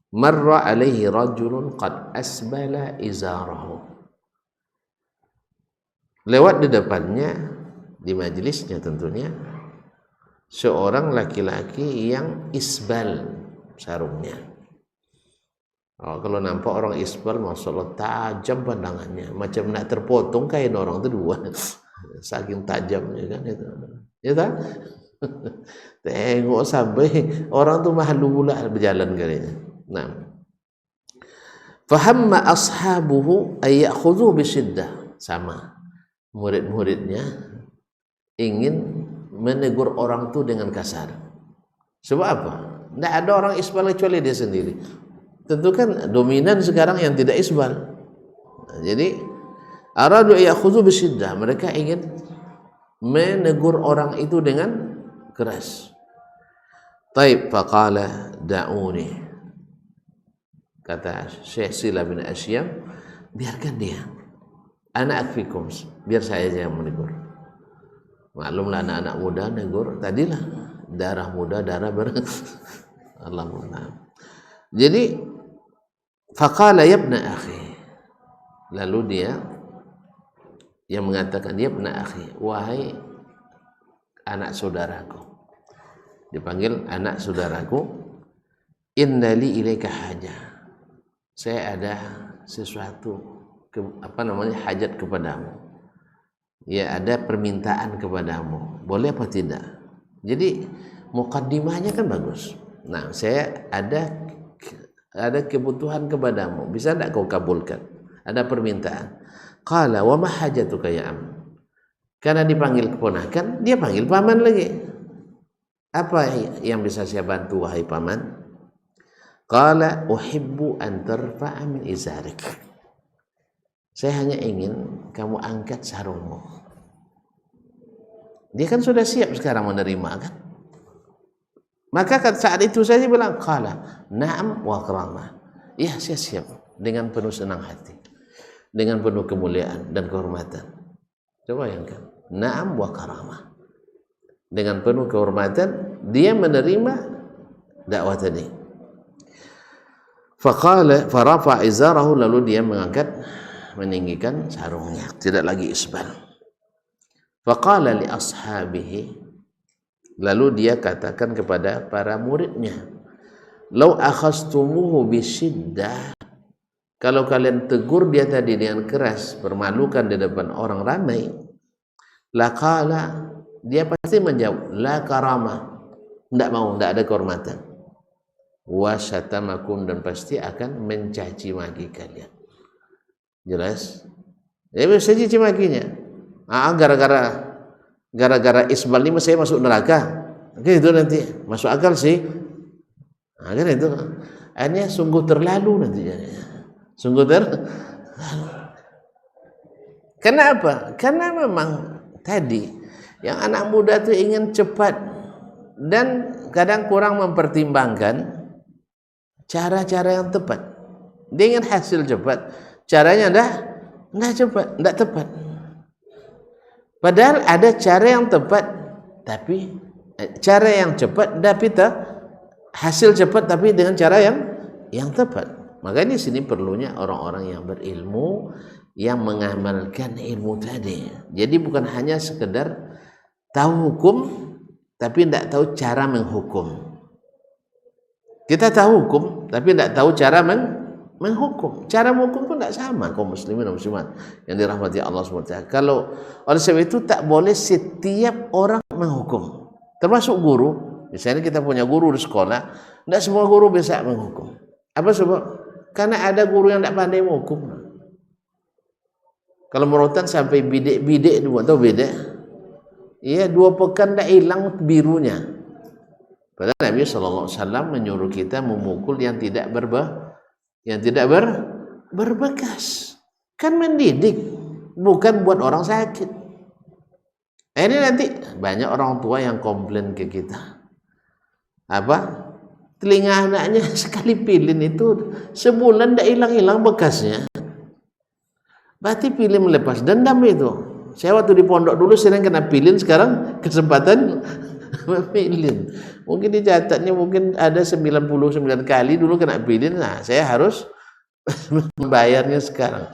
marra alaihi rajulun qad asbala izarahu, lewat di depannya, di majelisnya tentunya, seorang laki-laki yang isbal sarungnya. Oh, kalau nampak orang isbal, masya Allah tajam pandangannya, macam nak terpotong kain orang itu dua, saking tajamnya kan itu. Ya tak? Tengok sampai orang tu malu pula berjalan kalinya. Nah, fahamma ashabuhu ay ya'khudhu bisyiddah, sama murid-muridnya ingin menegur orang tu dengan kasar. Sebab apa? Tidak ada orang isbal kecuali dia sendiri. Tentu kan dominan sekarang yang tidak isbal. Jadi aradu ya'khudhu bisyiddah, mereka ingin menegur orang itu dengan keras. Taib faqala da'uni, kata Syekh Silah bin Ashyam, biarkan dia, ana akfikum, biar saya yang menegur. Maklumlah anak-anak muda negur, tadilah darah muda, darah Alhamdulillah. Jadi faqala ya ibna akhi, lalu dia yang mengatakan, ya ibna akhi, wahai anak saudaraku, dipanggil anak saudaraku, innali ilaika hajah, saya ada sesuatu hajat kepadamu, ya ada permintaan kepadamu, boleh apa tidak? Jadi mukaddimahnya kan bagus. Nah, saya ada kebutuhan kepadamu, bisa tidak kau kabulkan? Ada permintaan. Qala wa ma hajatuka ya am, karena dipanggil keponakan, dia panggil paman lagi. Apa yang bisa saya bantu wahai paman? Qala uhibbu an tarfa'a min izarik, saya hanya ingin kamu angkat sarungmu. Dia kan sudah siap sekarang menerima kan? Maka saat itu saja bilang, qala na'am wa karamah, ya saya siap dengan penuh senang hati, dengan penuh kemuliaan dan kehormatan. Coba bayangkan, na'am wa karamah, dengan penuh kehormatan dia menerima dakwah tadi. Faqala farafa izarahu, lalu dia mengangkat, meninggikan sarungnya, tidak lagi isbal. Faqala li ashabihi, lalu dia katakan kepada para muridnya, lau akhastumuhu bisyiddah, kalau kalian tegur dia tadi dengan keras, permalukan di depan orang ramai, laqala, dia pasti menjawab la karamah, tidak mau, tidak ada kehormatan, wa syatamakum, dan pasti akan mencaci maki kalian. Jelas? Ya bisa caci makinya. Gara-gara isbal ini saya masuk neraka. Oke, itu nanti masuk akal sih. Kan itu. Ini sungguh terlalu nantinya. Sungguh terlalu. Kenapa? Karena memang tadi yang anak muda itu ingin cepat dan kadang kurang mempertimbangkan cara-cara yang tepat. Dia ingin hasil cepat, caranya enggak cepat, enggak tepat. Padahal ada cara yang tepat, tapi cara yang cepat tapi hasil cepat tapi dengan cara yang tepat. Makanya di sini perlunya orang-orang yang berilmu, yang mengamalkan ilmu tadi. Jadi bukan hanya sekedar tahu hukum tapi tidak tahu cara menghukum. Kita tahu hukum tapi tidak tahu cara menghukum. Cara menghukum pun tidak sama kaum muslimin dan muslimat yang dirahmati Allah SWT. Kalau oleh sebab itu tak boleh setiap orang menghukum, termasuk guru. Misalnya kita punya guru di sekolah, tidak semua guru bisa menghukum. Apa sebab? Karena ada guru yang tidak pandai menghukum. Kalau merotan sampai bidik dua, tahu bidik? Iya, 2 pekan tidak hilang birunya. Padahal Nabi SAW menyuruh kita memukul yang tidak berbekas. Kan mendidik, bukan buat orang sakit. Ini nanti banyak orang tua yang komplain ke kita. Apa? telinga anaknya sekali pilin itu sebulan tidak hilang-hilang bekasnya. Berarti pilin melepas dendam itu. Saya waktu di pondok dulu sering kena pilin, sekarang kesempatan pilin. Mungkin dicatatnya mungkin ada 99 kali dulu kena pilin. Nah, saya harus membayarnya sekarang.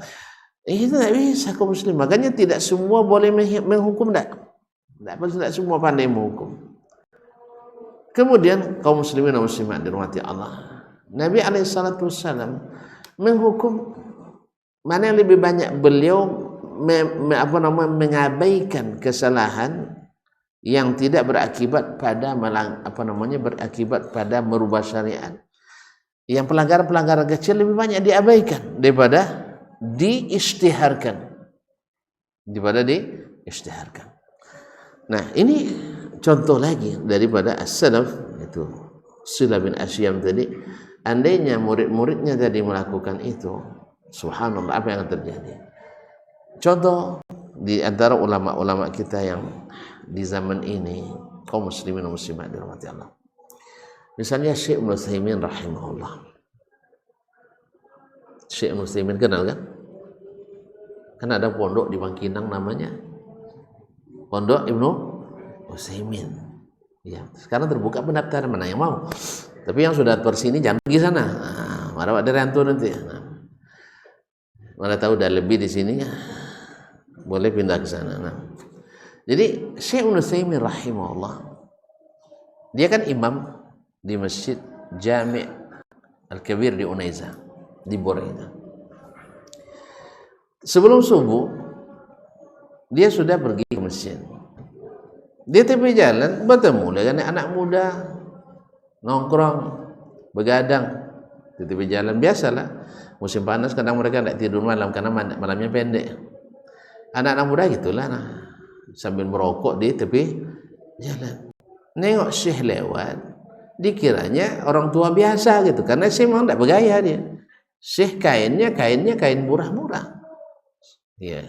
Itu tidak bisa kaum muslim. Makanya tidak semua boleh menghukum, tidak semua pandai menghukum. Kemudian kaum muslimin dan muslimat dirahmati Allah, Nabi alaihissalam menghukum, mana yang lebih banyak beliau mengabaikan kesalahan yang tidak berakibat pada berakibat pada merubah syariat. Yang pelanggaran-pelanggaran kecil lebih banyak diabaikan daripada diisytiharkan. Nah, ini contoh lagi daripada as-salaf, itu Sila bin Asyam tadi. Andainya murid-muridnya tadi melakukan itu, subhanallah, apa yang akan terjadi? Contoh di antara ulama-ulama kita yang di zaman ini, kaum muslimin dan muslimat dirahmati Allah. Misalnya Syekh Ibnu Utsaimin rahimahullah. Syekh Ibnu Utsaimin kenal kan? Kan ada pondok di Bangkinang namanya Pondok Ibnu Utsaimin. Ya, sekarang terbuka pendaftaran, mana yang mau. Tapi yang sudah persini jangan pergi sana. Marah ada rantu nanti. Mana tahu udah lebih di sini, boleh pindah ke sana. Jadi Syekh Ibnu Utsaimin rahimahullah, dia kan imam di Masjid Jami' Al-Kabir di Unaiza, di Borneo. Sebelum subuh dia sudah pergi ke masjid. Di tepi jalan bertemu dengan anak muda nongkrong, begadang di tepi jalan. Biasalah musim panas kadang mereka tidak tidur malam karena malamnya pendek. Anak-anak muda gitulah, sambil merokok di tepi jalan. Nengok Syekh lewat, dikiranya orang tua biasa gitu, karena Syekh memang tidak bergaya dia. Syekh kainnya kain murah-murah. Ya.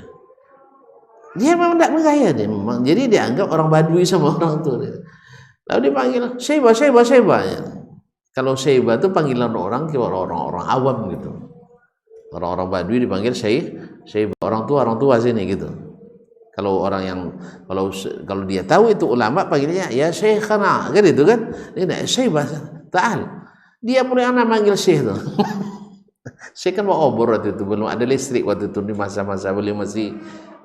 Dia memang tidak bergaya dia memang. Jadi dianggap orang Badui sama orang tua dia. Lalu dipanggil Syeba. Ya. Kalau Syeba itu panggilan orang awam gitu. Orang-orang Badui dipanggil Syeba, orang tua sini gitu. Kalau orang yang kalau dia tahu itu ulama panggilnya ya Syekhana, kan itu kan. Ini Syeba, ta'al. Dia punya anak manggil Syekh tuh. Syekh kan mau obor waktu itu, belum ada listrik waktu itu, di masa-masa beliau masih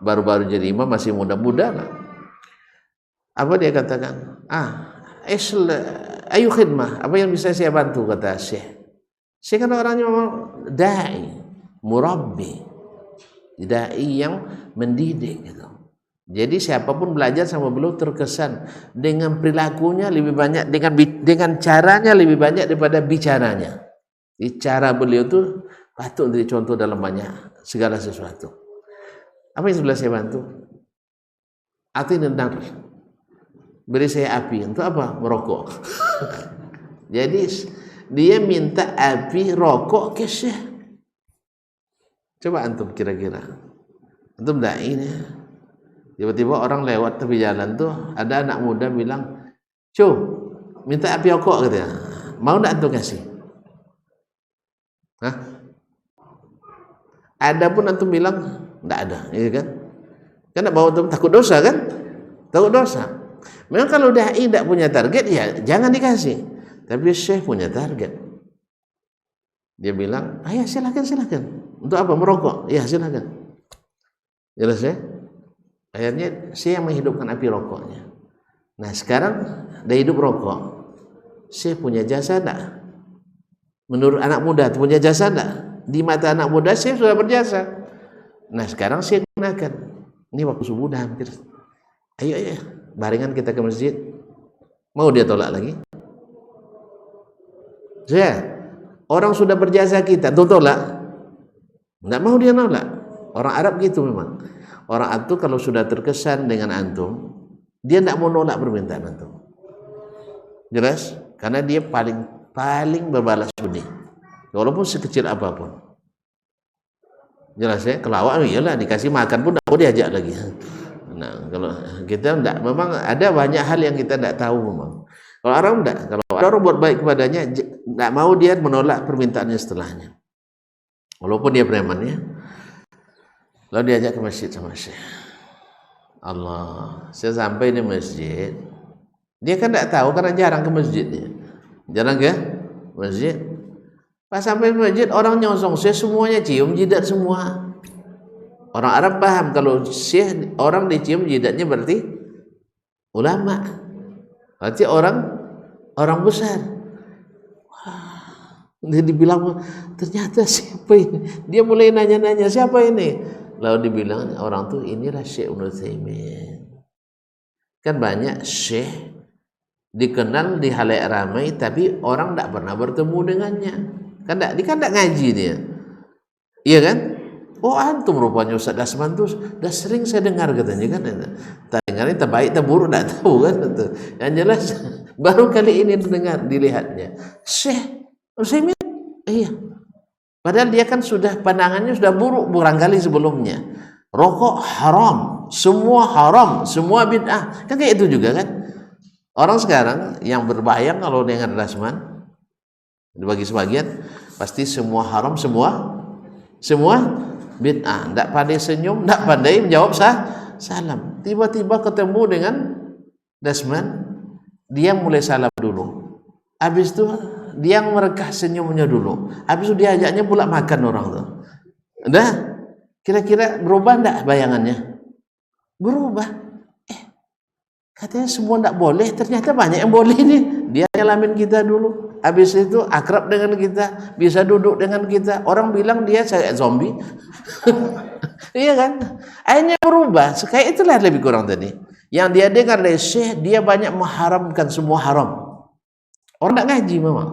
baru-baru jadi imam, masih muda-muda lah. Apa dia katakan? Ayu khidmah, apa yang bisa saya bantu, kata Syekh. Syekh kan orangnya memang da'i, murabbi, da'i yang mendidik gitu. Jadi siapapun belajar sama beliau terkesan dengan perilakunya lebih banyak, dengan caranya lebih banyak daripada bicaranya. Cara beliau itu patut menjadi contoh dalam banyak segala sesuatu. Apa yang sebelah saya bantu? Ati nendang, beri saya api. Untuk apa? Merokok. Jadi dia minta api rokok ke Syekh. Coba antum kira-kira, antum dai ini, tiba-tiba orang lewat tepi jalan tuh, ada anak muda bilang, "Cuy, minta api rokok," katanya. Mau enggak antum kasih? Hah? Ada pun antum bilang enggak ada, ya kan? Karena bawa antum takut dosa kan? Takut dosa. Memang kalau dai tidak punya target ya jangan dikasih. Tapi Syekh punya target. Dia bilang, "Ayo silakan. Untuk apa? Merokok?" "Ya, silakan." Jelas ya? Akhirnya Syekh yang menghidupkan api rokoknya. Nah, sekarang dah hidup rokok. Syekh punya jasa enggak? Menurut anak muda punya jasa enggak? Di mata anak muda Syekh sudah berjasa. Nah, sekarang Syekh gunakan. Ini waktu subuh dah hampir. Ayo, barengan kita ke masjid. Mau dia tolak lagi? Orang sudah berjasa kita, tolak. Enggak mau dia nolak. Orang Arab gitu memang. Orang Arab itu kalau sudah terkesan dengan antum, dia enggak mau nolak permintaan antum. Jelas? Karena dia paling berbalas budi, walaupun sekecil apapun. Jelas ya? Kalau awak iyalah dikasih makan pun enggak mau diajak lagi. Nah, kalau kita enggak, memang ada banyak hal yang kita enggak tahu memang. Kalau Arab enggak, kalau ada orang buat baik kepadanya, enggak mau dia menolak permintaannya setelahnya. Walaupun dia preman ya. Lalu diajak ke masjid sama Syekh. Allah, saya sampai di masjid. Dia kan enggak tahu karena jarang ke masjid dia. Jarang ke masjid. Pas sampai di masjid orang nyosong Syekh semuanya cium jidat semua. Orang Arab paham kalau Syekh orang dicium jidatnya berarti ulama. Berarti orang besar. Wah, dia dibilang ternyata siapa ini? Dia mulai nanya-nanya siapa ini? Lalu dibilang orang tuh inilah Syekh Ibnu Utsaimin. Kan banyak Syekh dikenal di halayak ramai tapi orang tidak pernah bertemu dengannya. Kan tidak ngaji dia. Iya kan? Oh antum rupanya Ustaz Dasman tuh dah sering saya dengar katanya kan. Dengarnya terbaik terburuk tidak tahu kan. Yang jelas baru kali ini dengar dilihatnya Syekh Utsaimin. Iya. Padahal dia kan sudah pandangannya sudah buruk barangkali sebelumnya. Rokok haram, semua haram, semua bid'ah. Kan kayak itu juga kan. Orang sekarang yang berbayang kalau dengan Dasman bagi sebagian pasti semua haram, semua bid'ah. Tidak pandai senyum, tidak pandai menjawab salam. Tiba-tiba ketemu dengan Dasman, dia mulai salam dulu. Habis itu dia merekah senyumnya dulu. Habis itu diajaknya pula makan orang tuh. Udah, kira-kira berubah enggak bayangannya? Berubah. Katanya semua enggak boleh, ternyata banyak yang boleh nih. Dia nyalamin kita dulu. Habis itu akrab dengan kita, bisa duduk dengan kita. Orang bilang dia kayak zombie. Iya kan? Akhirnya berubah. Kayak itulah lebih kurang tadi. Yang dia dengar dari Syekh, dia banyak mengharamkan semua haram. Orang enggak ngaji memang.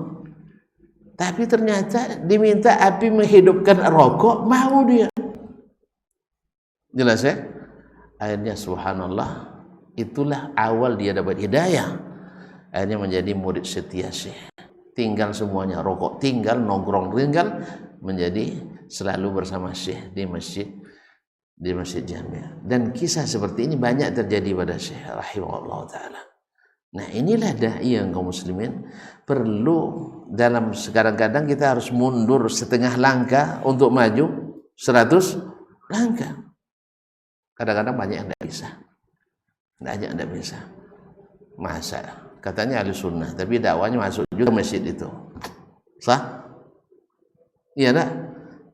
Tapi ternyata diminta api menghidupkan rokok, mau dia. Jelas ya? Akhirnya subhanallah, itulah awal dia dapat hidayah. Akhirnya menjadi murid setia Syekh. Tinggal semuanya rokok, tinggal nongkrong, tinggal menjadi selalu bersama Syekh di masjid Jamiah. Dan kisah seperti ini banyak terjadi pada Syekh rahimahullah ta'ala. Nah inilah dai yang kaum muslimin perlu dalam kadang-kadang kita harus mundur setengah langkah untuk maju 100 langkah. Kadang-kadang banyak yang tidak bisa. Banyak yang tidak bisa. Masa katanya ahli sunnah tapi dakwanya masuk juga masjid itu. Sah? Iya tak?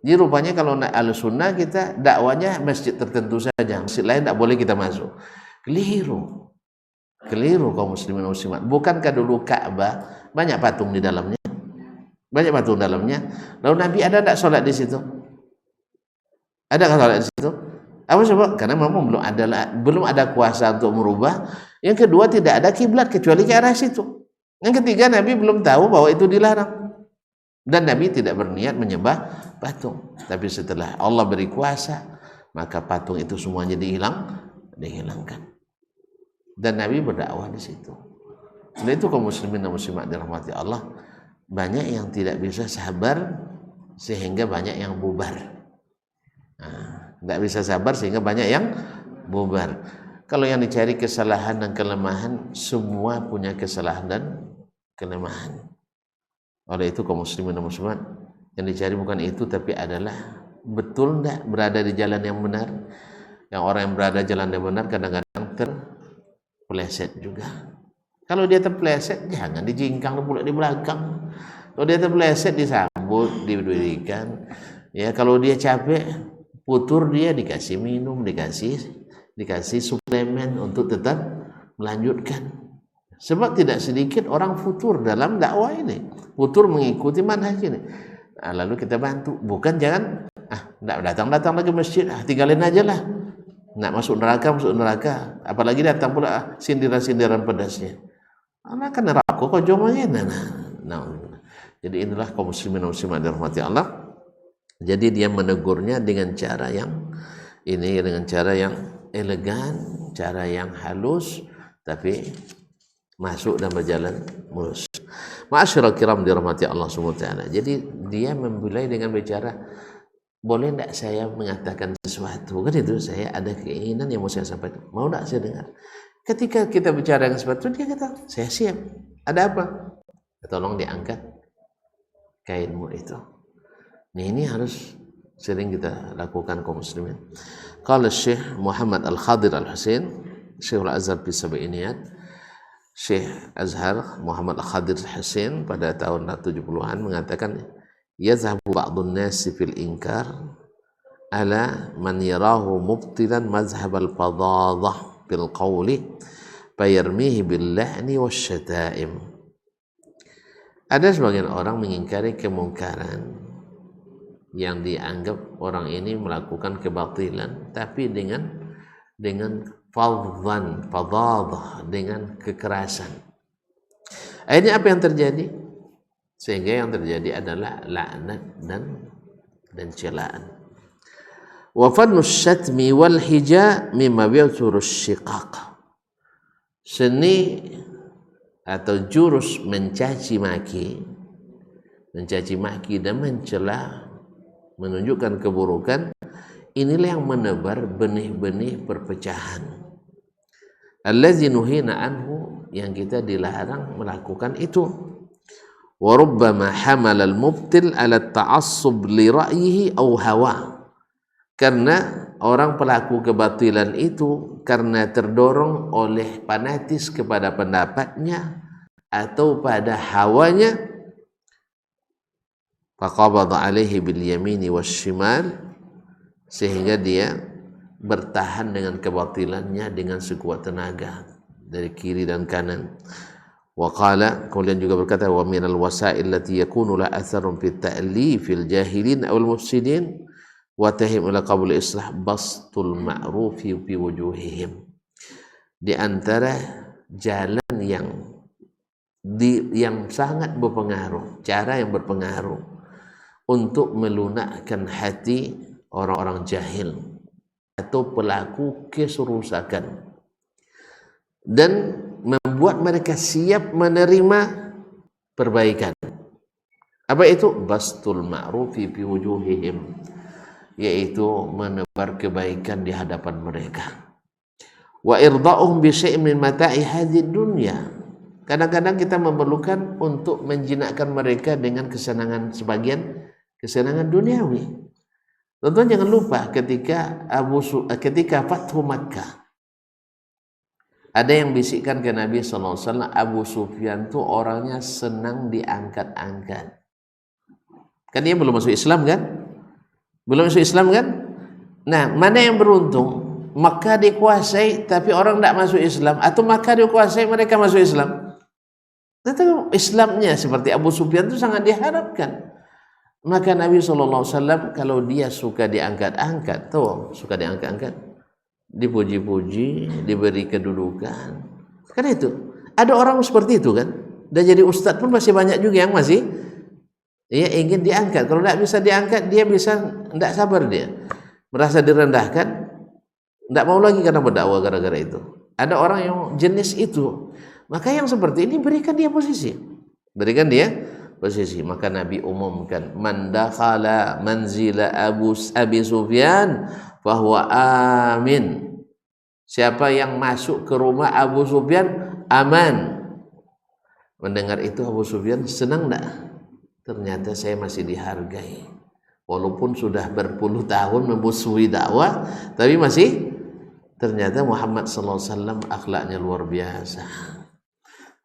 Jadi rupanya kalau nak ahli sunnah kita dakwanya masjid tertentu saja. Masjid lain tidak boleh kita masuk. Keliru kaum muslimin dan muslimat. Bukankah dulu Ka'bah banyak patung di dalamnya? Banyak patung di dalamnya. Lalu Nabi ada tak sholat di situ? Ada tak sholat di situ? Apa sebab? Karena memang belum ada kuasa untuk merubah. Yang kedua tidak ada kiblat kecuali ke arah situ. Yang ketiga Nabi belum tahu bahwa itu dilarang. Dan Nabi tidak berniat menyembah patung. Tapi setelah Allah beri kuasa, maka patung itu semuanya dihilangkan. Dan Nabi berdakwah di situ. Oleh itu kaum muslimin dan muslimat dirahmati Allah, banyak yang tidak bisa sabar sehingga banyak yang bubar. Tidak bisa sabar sehingga banyak yang bubar. Kalau yang dicari kesalahan dan kelemahan, semua punya kesalahan dan kelemahan. Oleh itu kaum muslimin dan muslimat, yang dicari bukan itu tapi adalah betul tidak berada di jalan yang benar. Yang orang yang berada di jalan yang benar kadang-kadang terpeleset juga. Kalau dia terpeleset jangan dijingkang pula di belakang. Kalau dia terpeleset disambut, diberikan. Ya kalau dia capek, putur dia dikasih minum, dikasih suplemen untuk tetap melanjutkan. Sebab tidak sedikit orang futur dalam dakwah ini, futur mengikuti manhaj ini. Nah, lalu kita bantu, bukan jangan tidak datang lagi masjid, tinggalin aja lah. Nak masuk neraka, apalagi datang pula sindiran-sindiran pedasnya. Anak kan neraka kok jomanya. Nah. Jadi inilah kaum muslimin dan muslimat dirahmati Allah. Jadi dia menegurnya dengan cara yang elegan, cara yang halus, tapi masuk dan berjalan mulus. Ma'asyiral kiram dirahmati Allah Subhanahu wa taala. Jadi dia memulai dengan bicara, boleh tidak saya mengatakan sesuatu? Kan itu saya ada keinginan yang mau saya sampaikan. Mau tidak saya dengar? Ketika kita bicara dengan sesuatu, dia kata, saya siap. Ada apa? Tolong diangkat kainmu itu. Nah, ini harus sering kita lakukan kaum muslimin. Qala Syekh Muhammad Al-Khadir Al-Husain, Syekhul Azhar fi Sab'iniyat, Syekh Azhar Muhammad Al-Khadir Al-Husain pada tahun 70-an mengatakan, yazhabu ba'dun nasi fil inkar ala man yarahu mubtilan mazhab al-fadhadah bil qawli fayarmihi bil la'ni wasyata'im. Ada sebagian orang mengingkari kemungkaran yang dianggap orang ini melakukan kebatilan, tapi dengan fadhadah, dengan kekerasan. Akhirnya apa yang terjadi? Sehingga yang terjadi adalah laknat dan celaan. Wa fannu syatmi wal hija mimma yadhuru syiqaq. Seni atau jurus mencaci maki dan mencela, menunjukkan keburukan, inilah yang menebar benih-benih perpecahan. Allazi nuhina anhu, yang kita dilarang melakukan itu. Wa rubbama hamala al-mubtil ala ta'assub li ra'yihi aw hawa. Karena orang pelaku kebatilan itu karena terdorong oleh fanatis kepada pendapatnya atau pada hawanya, faqabada alaihi bil yamini wasyimal, sehingga dia bertahan dengan kebatilannya dengan sekuat tenaga dari kiri dan kanan. Wa qala, kemudian juga berkata, wa minal wasail allati yakunu la atharun fi ta'lifil jahilin aw al mufsidin wa tahim ila qabul islah bastul ma'rufi fi wujuhihim. Di antara jalan yang sangat berpengaruh, cara yang berpengaruh untuk melunakkan hati orang-orang jahil atau pelaku keserusakan dan membuat mereka siap menerima perbaikan. Apa itu? Bastul ma'rufi fi wujuhihim, yaitu menebar kebaikan di hadapan mereka. Wa irda'uhum bi syai'in min mata'i hadzid dunya. Kadang-kadang kita memerlukan untuk menjinakkan mereka dengan kesenangan, sebagian kesenangan duniawi. Tonton, jangan lupa ketika Fathu Makkah, ada yang bisikkan ke Nabi SAW, Abu Sufyan itu orangnya senang diangkat-angkat. Kan dia belum masuk Islam kan? Belum masuk Islam kan? Nah, mana yang beruntung? Makkah dikuasai tapi orang tidak masuk Islam, atau Makkah dikuasai mereka masuk Islam? Tentu Islamnya seperti Abu Sufyan itu sangat diharapkan. Maka Nabi SAW kalau dia suka diangkat-angkat, tuh suka diangkat-angkat, dipuji-puji, diberi kedudukan. Kan itu. Ada orang seperti itu kan? Dan jadi ustadz pun masih banyak juga yang masih ingin diangkat. Kalau tidak bisa diangkat, dia bisa tidak sabar, dia merasa direndahkan, tidak mau lagi karena berdakwah gara-gara itu. Ada orang yang jenis itu. Maka yang seperti ini berikan dia posisi. Berikan dia posisi. Maka Nabi umumkan, man dakhala manzila Abi Sufyan fahuwa amin. Siapa yang masuk ke rumah Abu Sufyan aman. Mendengar itu Abu Sufyan senang enggak? Ternyata saya masih dihargai. Walaupun sudah berpuluh tahun memusuhi dakwah, tapi masih ternyata Muhammad SAW akhlaknya luar biasa.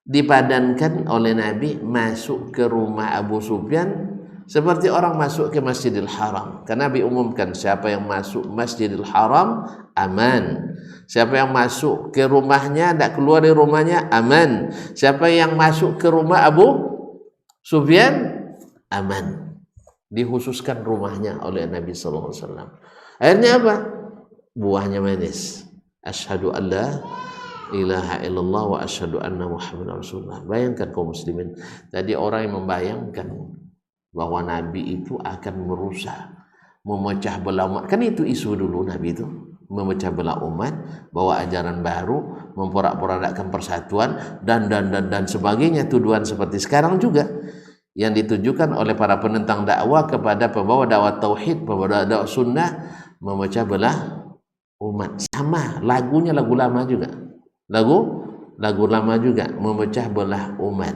Dipadankan oleh Nabi masuk ke rumah Abu Sufyan seperti orang masuk ke Masjidil Haram. Karena Nabi umumkan, siapa yang masuk Masjidil Haram aman. Siapa yang masuk ke rumahnya, tidak keluar dari rumahnya, aman. Siapa yang masuk ke rumah Abu Sufyan, aman. Dikhususkan rumahnya oleh Nabi SAW. Akhirnya apa? Buahnya manis. Asyhadu an la ilaha illallah wa asyhadu anna Muhammadar Rasulullah. Bayangkan kaum muslimin, tadi orang yang membayangkan bahwa Nabi itu akan merusak, memecah belah umat. Kan itu isu dulu Nabi itu, memecah belah umat, bawa ajaran baru, memporak-porandakan persatuan dan sebagainya, tuduhan seperti sekarang juga yang ditujukan oleh para penentang dakwah kepada pembawa dakwah tauhid, pembawa dakwah sunnah, memecah belah umat. Sama lagunya, lagu lama juga, lagu lagu lama juga, memecah belah umat.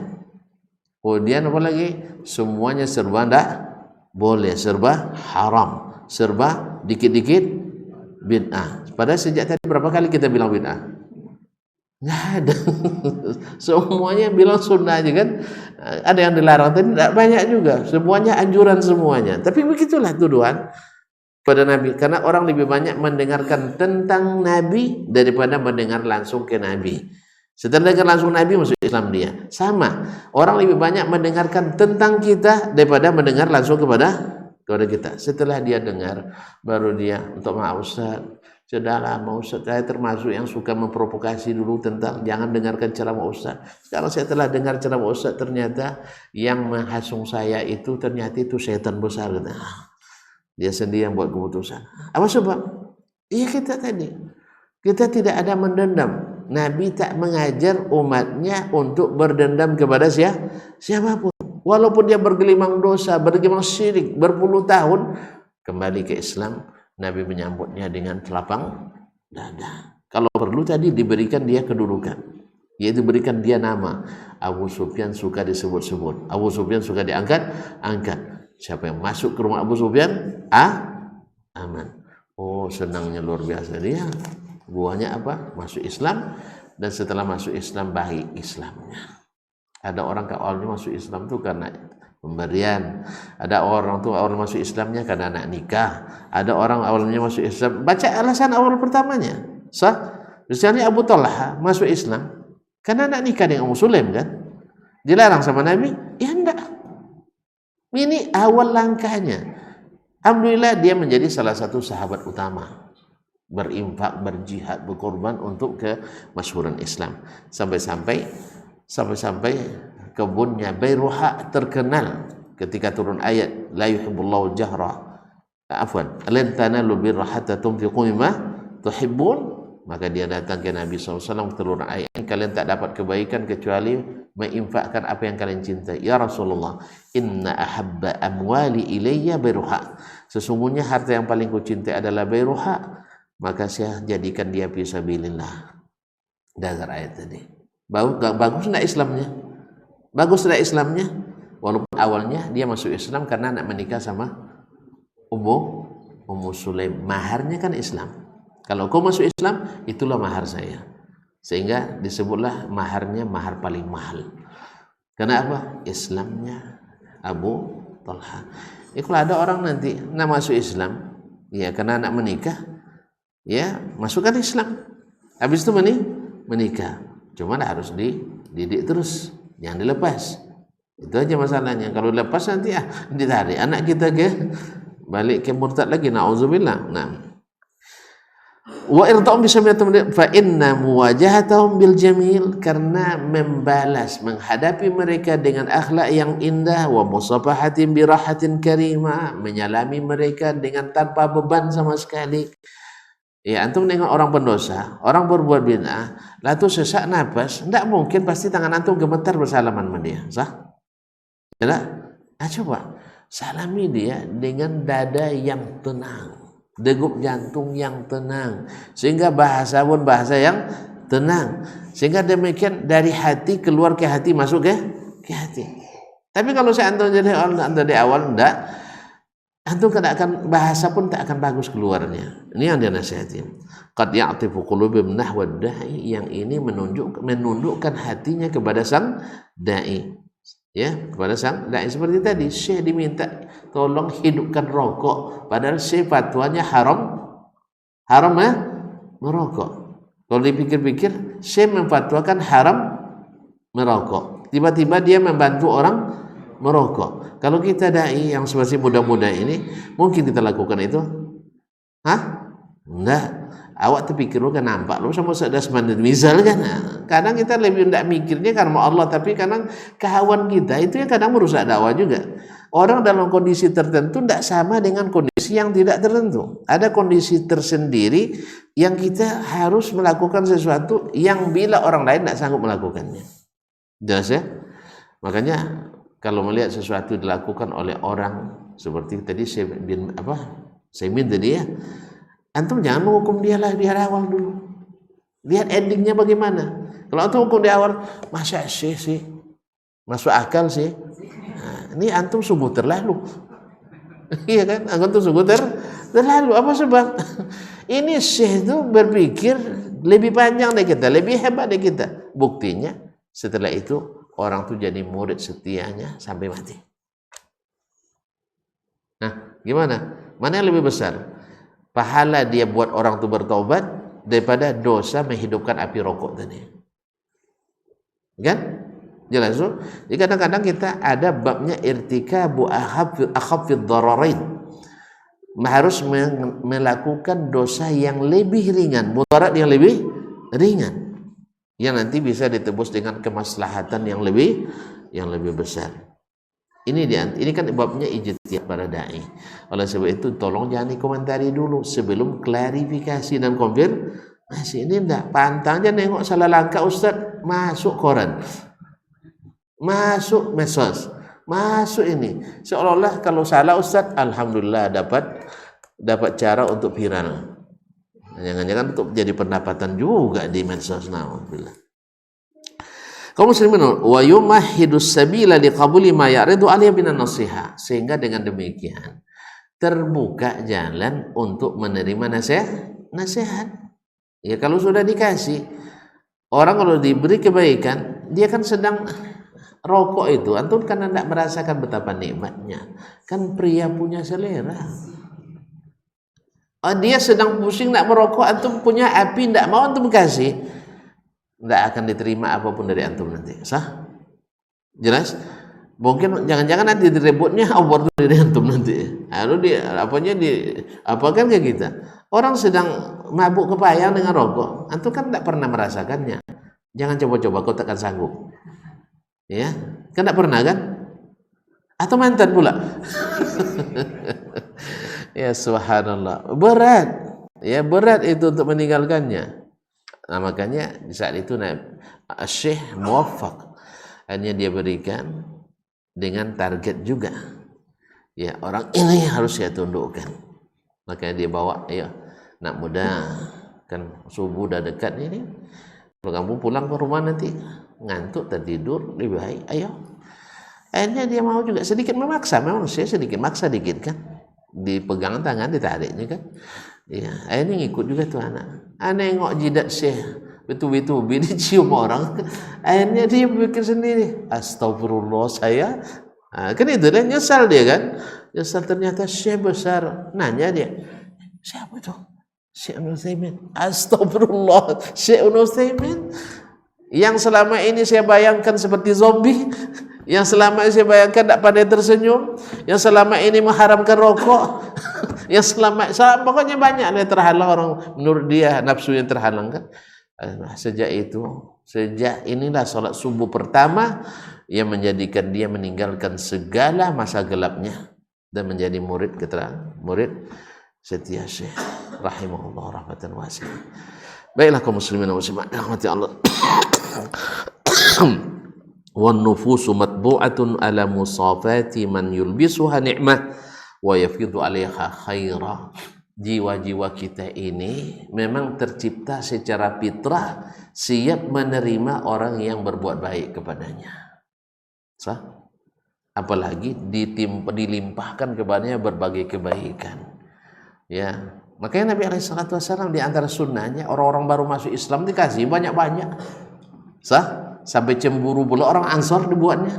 Kemudian apa lagi? Semuanya serba tidak boleh, serba haram, serba dikit-dikit bid'ah. Padahal sejak tadi berapa kali kita bilang bid'ah? Nggak ada. Semuanya bilang sunnah aja kan. Ada yang dilarang tadi tidak banyak juga. Semuanya anjuran semuanya. Tapi begitulah tuduhan pada Nabi, karena orang lebih banyak mendengarkan tentang Nabi daripada mendengar langsung ke Nabi. Setelah dengar langsung Nabi masuk Islam dia. Sama, orang lebih banyak mendengarkan tentang kita daripada mendengar langsung kepada kita. Setelah dia dengar, baru dia, untuk maaf Ustaz, sudahlah mau Ustaz, saya termasuk yang suka memprovokasi dulu tentang jangan dengarkan ceramah Ustaz. Sekarang saya telah dengar ceramah Ustaz, ternyata yang menghasung saya itu ternyata itu setan besar. Dia sendiri yang buat keputusan. Apa sebab? Iya kita tadi. Kita tidak ada mendendam. Nabi tak mengajar umatnya untuk berdendam kepada siapapun. Walaupun dia bergelimang dosa, bergelimang syirik, berpuluh tahun, kembali ke Islam, Nabi menyambutnya dengan lapang dada. Kalau perlu tadi diberikan dia kedudukan, yaitu berikan dia nama. Abu Sufyan suka disebut-sebut, Abu Sufyan suka diangkat. Siapa yang masuk ke rumah Abu Sufyan, aman. Oh, senangnya luar biasa dia. Buahnya apa? Masuk Islam, dan setelah masuk Islam baik Islamnya. Ada orang ke awalnya masuk Islam itu karena pemberian. Ada orang tuh awal masuk Islamnya karena anak nikah. Ada orang awalnya masuk Islam, baca alasan awal pertamanya. Misalnya Abu Talha masuk Islam karena anak nikah dengan Ummu Sulaim kan? Dilarang sama Nabi? Ya enggak. Ini awal langkahnya. Alhamdulillah dia menjadi salah satu sahabat utama, berinfak, berjihad, berkorban untuk kemasyhuran Islam. Sampai-sampai kebunnya Bayruha terkenal ketika turun ayat la yuhibbullahu jahra. Lan tanalu birra hatta tunfiqu mimma tuhibbun. Maka dia datang ke Nabi SAW, turun ayat, kalian tak dapat kebaikan kecuali menginfakkan apa yang kalian cintai. Ya Rasulullah, inna ahabba amwali ilayya Bayruha. Sesungguhnya harta yang paling ku cintai adalah Bayruha, maka saya jadikan dia fisabilillah. Dasar ayat tadi. Bagus enggak Islamnya? Bagus enggak Islamnya? Walaupun awalnya dia masuk Islam karena nak menikah sama Ummu Sulaim. Maharnya kan Islam. Kalau kau masuk Islam, itulah mahar saya. Sehingga disebutlah maharnya mahar paling mahal. Kenapa? Islamnya Abu Talha. Kalau ada orang nanti nak masuk Islam, ya karena nak menikah, ya masukkan Islam. Habis itu menikah. Cuma harus dididik terus, jangan dilepas. Itu aja masalahnya. Kalau lepas nanti ditarik anak kita balik ke murtad lagi. Nauzubillah. Nah. Wa irta'um bisamiyatum fa inna muwajahatahum bil jamil, karena membalas, menghadapi mereka dengan akhlak yang indah, wa musafahatin bi rahatin karimah, menyalami mereka dengan tanpa beban sama sekali. Ya, antum nengok orang pendosa, orang berbuat bid'ah, lalu sesak nafas, tidak mungkin pasti tangan antum gemetar bersalaman sama dia, sah? Ya, coba salami dia dengan dada yang tenang, degup jantung yang tenang, sehingga bahasa pun bahasa yang tenang, sehingga demikian dari hati keluar ke hati, masuk ke hati. Tapi kalau saya antum jadi dari awal enggak, antum tidak akan, bahasa pun tak akan bagus keluarnya. Ini yang dia nasihatin. Qad ya'tifu qulubum nahwa da'i, yang ini menundukkan hatinya kepada sang dai. Ya, kepada sang dai. Seperti tadi Syekh diminta tolong hidupkan rokok, padahal Syekh fatwanya haram merokok. Kalau dipikir-pikir, Syekh memfatwakan haram merokok, tiba-tiba dia membantu orang merokok. Kalau kita dai yang masih muda-muda ini, mungkin kita lakukan itu? Enggak. Awak terpikir lu kan nampak lu sama sedas mandir misal kan. Kadang kita lebih tidak mikirnya karena Allah, tapi kadang kehawan kita itu yang kadang merusak dakwah juga. Orang dalam kondisi tertentu tidak sama dengan kondisi yang tidak tertentu. Ada kondisi tersendiri yang kita harus melakukan sesuatu yang bila orang lain tidak sanggup melakukannya. Jelas ya? Makanya kalau melihat sesuatu dilakukan oleh orang seperti tadi Saimin tadi ya, antum jangan menghukum dia lah di awal dulu. Lihat endingnya bagaimana. Kalau antum hukum di awal, masa sih masuk akal sih. Nah, ini antum sungguh terlalu. Iya kan? Antum sungguh terlalu. Apa sebab? Ini syekh itu berpikir lebih panjang dari kita, lebih hebat dari kita. Buktinya setelah itu orang tuh jadi murid setianya sampai mati. Nah, gimana? Mana yang lebih besar? Pahala dia buat orang tuh bertobat daripada dosa menghidupkan api rokok tadi. Kan? Jelas tuh? Jadi kadang-kadang kita ada babnya irtikabu akhafid dararain. Harus melakukan dosa yang lebih ringan, mudarat yang lebih ringan, yang nanti bisa ditebus dengan kemaslahatan yang lebih besar. Ini kan babnya ijtihad para dai. Oleh sebab itu tolong jangan dikomentari dulu sebelum klarifikasi dan konfirmasi. Ini enggak pantang aja nengok salah langkah ustaz, masuk koran, masuk medsos, masuk ini. Seolah-olah kalau salah ustaz, alhamdulillah dapat cara untuk viral. Jangan-jangan untuk jadi pendapatan juga di medsos. Alhamdulillah. Kaum muslimin wa yumahhidus sabila liqabuli ma ya'ridu alaihi binan nasiha, sehingga dengan demikian terbuka jalan untuk menerima nasihat. Ya kalau sudah dikasih, orang kalau diberi kebaikan, dia kan sedang rokok itu, antum kan tidak merasakan betapa nikmatnya. Kan pria punya selera. Dia sedang pusing nak merokok, antum punya api tidak mau antum kasih, tidak akan diterima apapun dari antum nanti. Sah? Jelas? Mungkin jangan-jangan nanti direbutnya obor dari antum nanti. Lalu apakan kayak kita? Orang sedang mabuk kepayang dengan rokok, antum kan tidak pernah merasakannya. Jangan coba-coba, kau takkan sanggup. Ya, kan tidak pernah kan? Atau mantan pula? Ya subhanallah, berat. Ya berat itu untuk meninggalkannya. Nah, makanya di saat itu Syekh muwaffaq, hanya dia berikan dengan target juga. Ya orang ini harus saya tundukkan. Makanya dia bawa, ya nak muda kan subuh dah dekat ini. Kalau kamu pulang ke rumah nanti ngantuk tertidur, lebih baik ayo. Akhirnya dia mau juga sedikit memaksa, memang saya sedikit maksa dikit kan. Dipegang tangan, ditariknya kan. Ya, akhirnya ngikut juga tuh anak. Nengok jidat Syekh betul-betul dicium orang. Akhirnya dia berpikir sendiri, astagfirullah saya. Kan itu dan nyesal dia kan. Nyesal ternyata Syekh besar. Nanya dia, siapa itu? Syekh Ibnu Utsaimin. Astagfirullah, Syekh Ibnu Utsaimin. Yang selama ini saya bayangkan seperti zombie, yang selama ini saya bayangkan tidak pandai tersenyum, yang selama ini mengharamkan rokok, yang pokoknya banyak yang terhalang orang menurut dia, nafsu yang terhalang kan. Sejak inilah sholat subuh pertama yang menjadikan dia meninggalkan segala masa gelapnya dan menjadi murid setia Syekh rahimahullah rahmatan wasi'ah. Baiklah kaum muslimin dan muslimat rahmati Allah. Wan nufusu matbu'atun ala musafati man yulbisuha ni'mah wa yafidhu 'alaiha khaira. Jiwa-jiwa kita ini memang tercipta secara fitrah siap menerima orang yang berbuat baik kepadanya. Sah? Apalagi dilimpahkan kepadanya berbagai kebaikan. Ya, makanya Nabi SAW di antara sunnahnya orang-orang baru masuk Islam dikasih banyak-banyak. Sah? Sampai cemburu pula orang Ansar dibuatnya.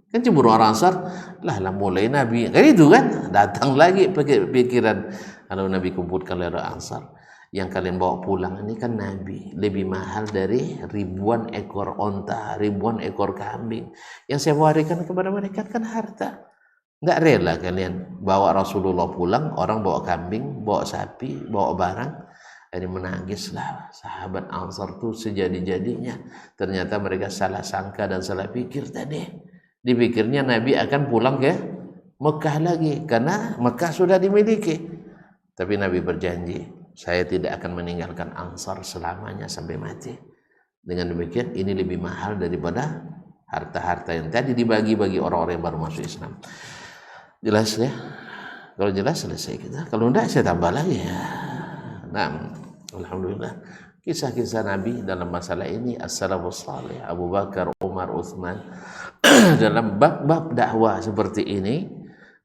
Kan cemburu orang Ansar, lah mulai Nabi. Kan itu kan, datang lagi pikiran kalau Nabi kumpulkan orang Ansar. Yang kalian bawa pulang ini kan Nabi, lebih mahal dari ribuan ekor onta, ribuan ekor kambing. Yang saya wariskan kepada mereka kan harta. Enggak rela kalian bawa Rasulullah pulang, orang bawa kambing, bawa sapi, bawa barang. Jadi menangislah sahabat Ansar itu sejadi-jadinya. Ternyata mereka salah sangka dan salah pikir tadi. Dipikirnya Nabi akan pulang ke Mekah lagi karena Mekah sudah dimiliki. Tapi Nabi berjanji, saya tidak akan meninggalkan Ansar selamanya sampai mati. Dengan demikian ini lebih mahal daripada harta-harta yang tadi dibagi-bagi orang-orang yang baru masuk Islam. Jelas ya? Kalau jelas selesai kita. Kalau enggak saya tambah lagi ya. Nah, alhamdulillah kisah-kisah Nabi dalam masalah ini, as-salafus salih, Abu Bakar, Umar, Utsman, dalam bab-bab dakwah seperti ini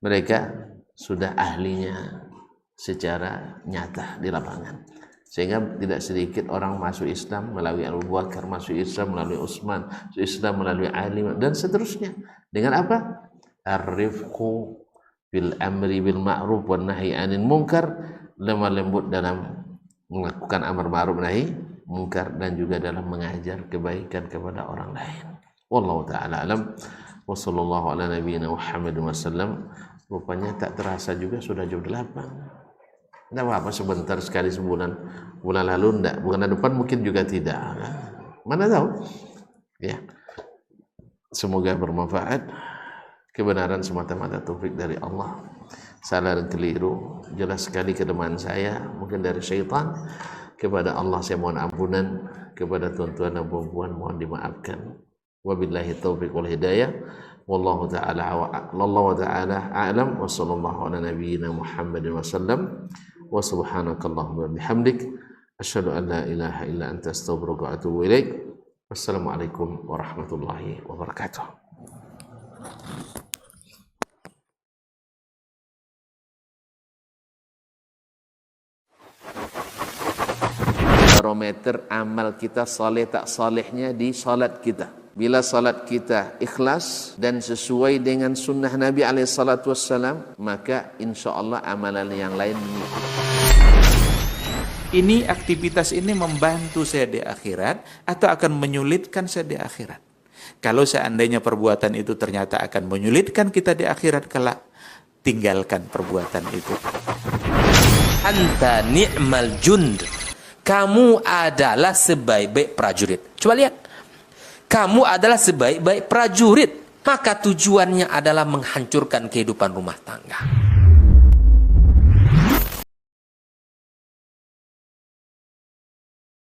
mereka sudah ahlinya secara nyata di lapangan, sehingga tidak sedikit orang masuk Islam melalui Abu Bakar, masuk Islam melalui Utsman, masuk Islam melalui Ali, dan seterusnya. Dengan apa? Ar-rifqu bil amri bil ma'ruf wan nahyi 'anil munkar, lemah lembut dalam melakukan amar ma'ruf nahi munkar, dan juga dalam mengajar kebaikan kepada orang lain. Wallahu taala alam. Wa sallallahu ala nabiyyina Muhammad wasallam. Rupanya tak terasa juga sudah jam 8. Tidak apa-apa, sebentar sekali sebulan. Bulan lalu enggak, bulan depan mungkin juga tidak. Mana tahu? Ya. Semoga bermanfaat. Kebenaran semata-mata taufik dari Allah. Salah dan keliru jelas sekali kelemahan saya, mungkin dari syaitan. Kepada Allah saya mohon ampunan, kepada tuan-tuan dan puan-puan mohon dimaafkan. Wabillahi taufiq wal hidayah. Wallahu ta'ala a'lam. Wa sallallahu ala nabiyyina Muhammadin wasallam. Wa subhanakallahumma bihamdik asyhadu an la ilaha illa anta astaghfiruka wa atubu ilaik. Wassalamualaikum warahmatullahi wabarakatuh. Barometer amal kita saleh tak salehnya di salat kita. Bila salat kita ikhlas dan sesuai dengan sunnah Nabi SAW, maka insya Allah amalan yang lain mengikuti. Ini aktivitas ini membantu saya di akhirat atau akan menyulitkan saya di akhirat? Kalau seandainya perbuatan itu ternyata akan menyulitkan kita di akhirat kelak, tinggalkan perbuatan itu. Anta ni'mal jund. Kamu adalah sebaik-baik prajurit. Coba lihat. Kamu adalah sebaik-baik prajurit. Maka tujuannya adalah menghancurkan kehidupan rumah tangga.